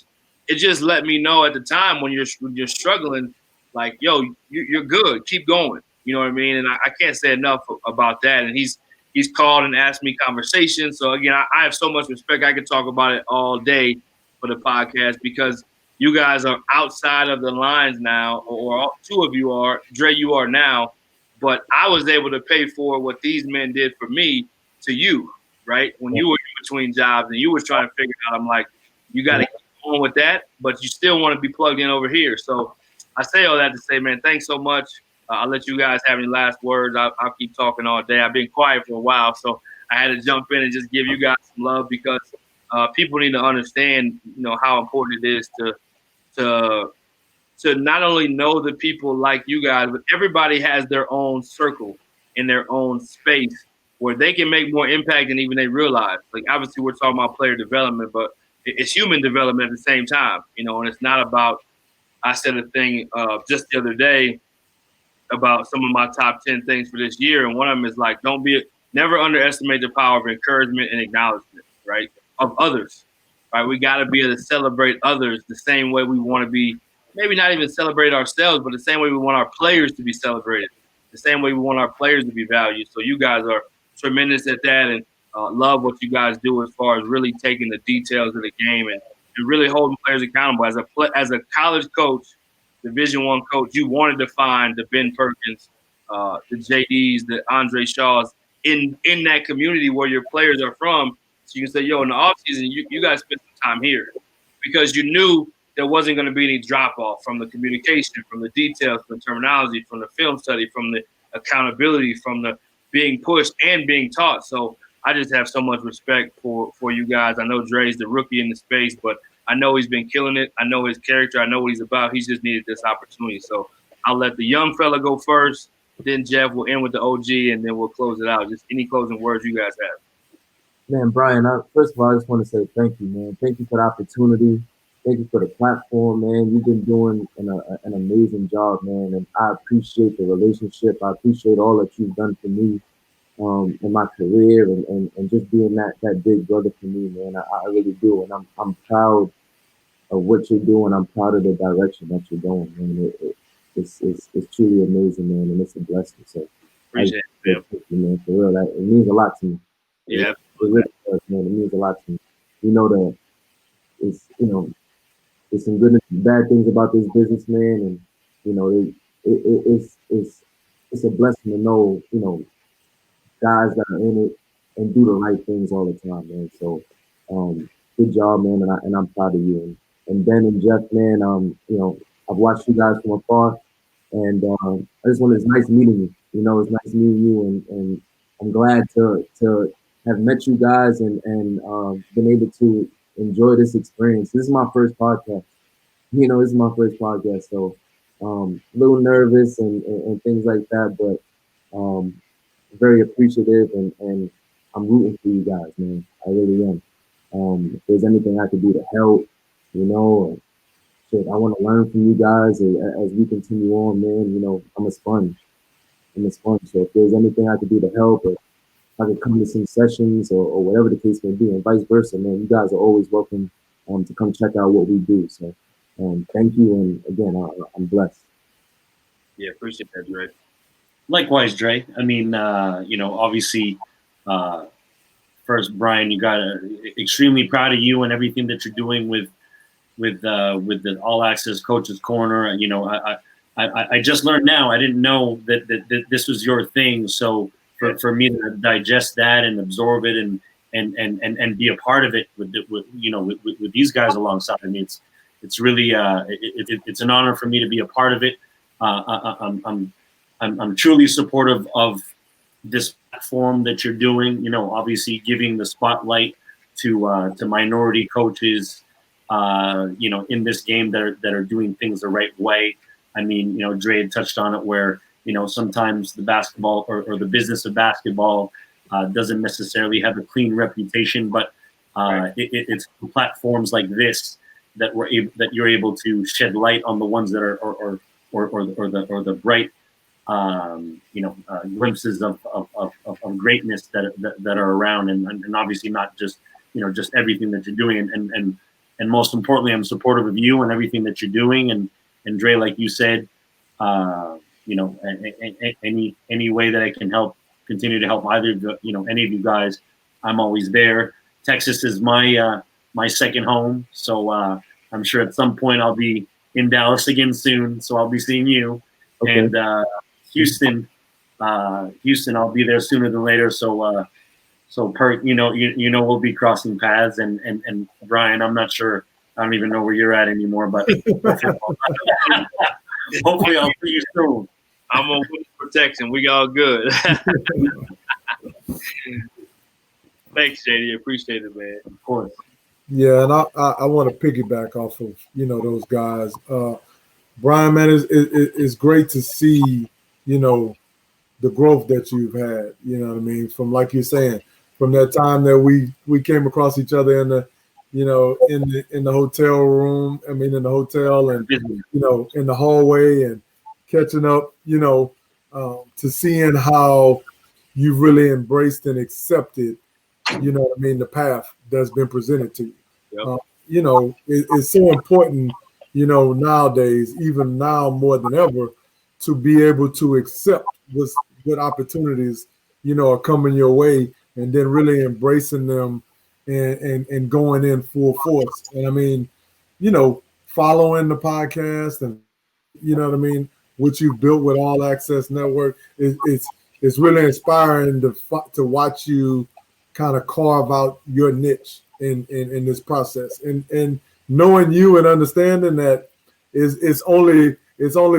It just let me know at the time when you're struggling, like, yo, you're good, keep going. You know what I mean? And I can't say enough about that. And he's called and asked me conversations. So again, I have so much respect. I could talk about it all day for the podcast, because you guys are outside of the lines now, or two of you are. Dre, you are now. But I was able to pay for what these men did for me to you, right? When you were in between jobs and you were trying to figure it out, I'm like, you got to keep going with that, but you still want to be plugged in over here. So I say all that to say, man, thanks so much. I'll let you guys have any last words. I'll keep talking all day. I've been quiet for a while, so I had to jump in and just give you guys some love, because people need to understand, how important it is to not only know the people like you guys, but everybody has their own circle in their own space where they can make more impact than even they realize. Like, obviously we're talking about player development, but it's human development at the same time, and it's not about, I said a thing just the other day about some of my top 10 things for this year. And one of them is like, never underestimate the power of encouragement and acknowledgement, right? Of others, right? We got to be able to celebrate others the same way we want to be, maybe not even celebrate ourselves, but the same way we want our players to be celebrated, the same way we want our players to be valued. So you guys are tremendous at that, and love what you guys do as far as really taking the details of the game and really holding players accountable. As a college coach, Division I coach, you wanted to find the Ben Perkins, the JDs, the Andre Shaws in that community where your players are from. So you can say, yo, in the offseason, you guys spent some time here, because you knew there wasn't going to be any drop-off from the communication, from the details, from the terminology, from the film study, from the accountability, from the being pushed and being taught. So I just have so much respect for you guys. I know Dre's the rookie in the space, but I know he's been killing it. I know his character. I know what he's about. He's just needed this opportunity. So I'll let the young fella go first. Then Jeff will end with the OG, and then we'll close it out. Just any closing words you guys have. Man, Brian, first of all, I just want to say thank you, man. Thank you for the opportunity. Thank you for the platform, man. You've been doing an amazing job, man. And I appreciate the relationship. I appreciate all that you've done for me in my career, and just being that big brother for me, man. I really do. And I'm proud of what you're doing. I'm proud of the direction that you're going, man. It's truly amazing, man. And it's a blessing. So Appreciate it, man. For real. It means a lot to me. Yeah. It really does, man. It means a lot to me. That there's some good and bad things about this business, man, and it's a blessing to know, guys that are in it and do the right things all the time, man. So, good job, man, and I'm proud of you. And Ben and Jeff, man, I've watched you guys from afar, and it's nice meeting you. It's nice meeting you, and I'm glad to have met you guys and been able to enjoy this experience. This is my first podcast. This is my first podcast, so a little nervous and things like that, but very appreciative, and I'm rooting for you guys, man. I really am. If there's anything I could do to help, or shit, I want to learn from you guys as we continue on, man. I'm a sponge. So if there's anything I could do to help, or if I could come to some sessions or whatever the case may be, and vice versa, man, you guys are always welcome to come check out what we do. So thank you, and again, I'm blessed. Yeah, appreciate that, Dre. Likewise, Dre. I mean, obviously, first, Brian, you got extremely proud of you and everything that you're doing with the All Access Coaches Corner. I just learned now. I didn't know that this was your thing. So for me to digest that and absorb it and be a part of it with these guys alongside me, it's really it's an honor for me to be a part of it. I'm truly supportive of this platform that you're doing. Obviously giving the spotlight to minority coaches, in this game that are doing things the right way. I mean, Dre had touched on it where, sometimes the basketball or the business of basketball doesn't necessarily have a clean reputation, but it's platforms like this that you're able to shed light on the ones that are or the bright glimpses of greatness that are around, and obviously not just just everything that you're doing, and most importantly, I'm supportive of you and everything that you're doing, and Dre, like you said, any way that I can continue to help either any of you guys, I'm always there. Texas is my second home, so I'm sure at some point I'll be in Dallas again soon, so I'll be seeing you. Okay. And Houston, I'll be there sooner than later. So Perk, we'll be crossing paths, and Brian, I'm not sure. I don't even know where you're at anymore, but hopefully I'll see you soon. I'm on protection. We all good. Thanks, JD. Appreciate it, man. Of course. Yeah, and I want to piggyback off of those guys. Brian, man, it's great to see the growth that you've had. You know what I mean? From, like you're saying, from that time that we came across each other in the in the hotel room. I mean, in the hotel, and in the hallway, and catching up. To seeing how you really embraced and accepted. The path that's been presented to you. Yep. It's so important. Nowadays, even now more than ever, to be able to accept what opportunities are coming your way, and then really embracing them and going in full force. And I mean, following the podcast and what you've built with All Access Network, it's really inspiring to watch you kind of carve out your niche in this process, and knowing you and understanding that it's only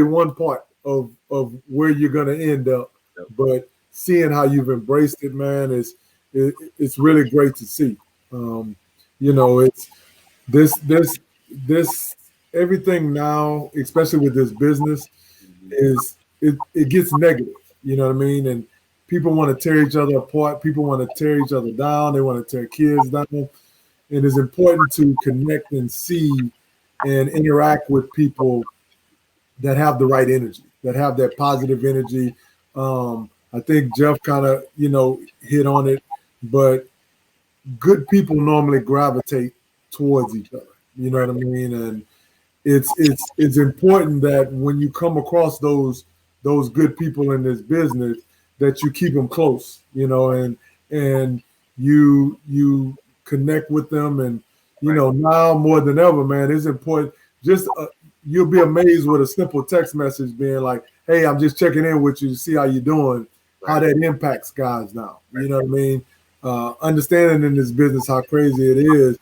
one part of where you're going to end up. Yep. But seeing how you've embraced it, man, it's really great to see. It's this everything now, especially with this business, it gets negative. You know what I mean? And people want to tear each other apart. People want to tear each other down. They want to tear kids down. And it's important to connect and see and interact with people that have the right energy, that have that positive energy. I think Jeff kind of, hit on it, but good people normally gravitate towards each other. You know what I mean? And it's important that when you come across those good people in this business, that you keep them close, and you connect with them, and now more than ever, man, it's important. Just you'll be amazed with a simple text message being like, "Hey, I'm just checking in with you to see how you're doing." How that impacts guys now, you know what I mean? Understanding in this business how crazy it is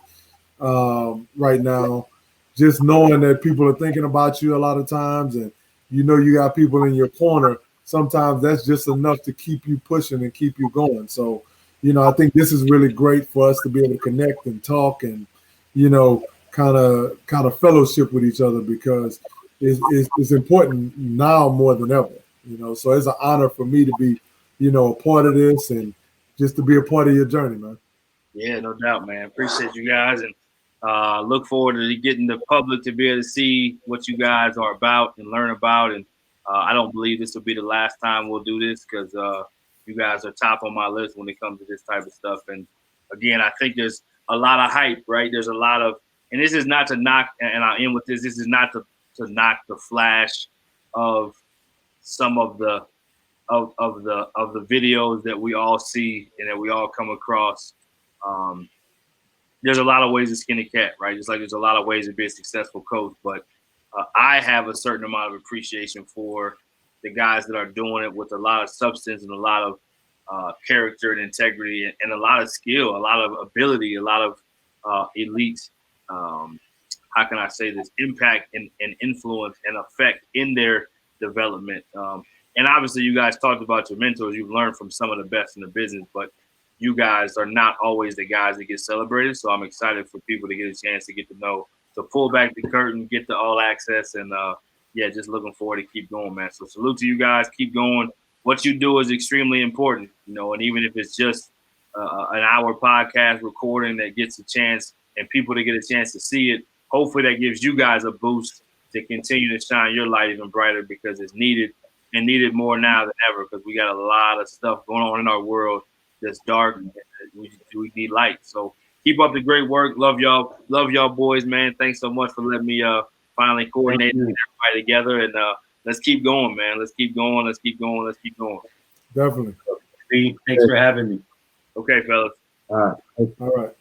right now, just knowing that people are thinking about you a lot of times, and you got people in your corner. Sometimes that's just enough to keep you pushing and keep you going. So, I think this is really great for us to be able to connect and talk and, kind of fellowship with each other, because it's important now more than ever. So it's an honor for me to be, a part of this, and just to be a part of your journey, man. Yeah, no doubt, man. Appreciate you guys, and look forward to getting the public to be able to see what you guys are about and learn about. And I don't believe this will be the last time we'll do this, because you guys are top on my list when it comes to this type of stuff. And again, I think there's a lot of hype, right? There's a lot of, and this is not to knock, and I'll end with this. This is not to knock the flash of some of the videos that we all see and that we all come across. There's a lot of ways to skin a cat, right? Just like there's a lot of ways to be a successful coach, but I have a certain amount of appreciation for the guys that are doing it with a lot of substance and a lot of character and integrity and a lot of skill, a lot of ability, a lot of elite. How can I say this? Impact and influence and effect in their development. And obviously, you guys talked about your mentors. You've learned from some of the best in the business, but you guys are not always the guys that get celebrated. So I'm excited for people to get a chance to get to know, to pull back the curtain, get the all access, and yeah, just looking forward to keep going, man. So salute to you guys. Keep going. What you do is extremely important, and even if it's just an hour podcast recording that gets a chance and people to get a chance to see it, hopefully that gives you guys a boost to continue to shine your light even brighter because it's needed and needed more now than ever because we got a lot of stuff going on in our world that's dark. We need light. So keep up the great work. Love y'all boys, man. Thanks so much for letting me finally coordinate everybody together and let's keep going, man. Let's keep going. Let's keep going. Let's keep going. Definitely. Thanks for having me. Okay, fellas. All right. All right.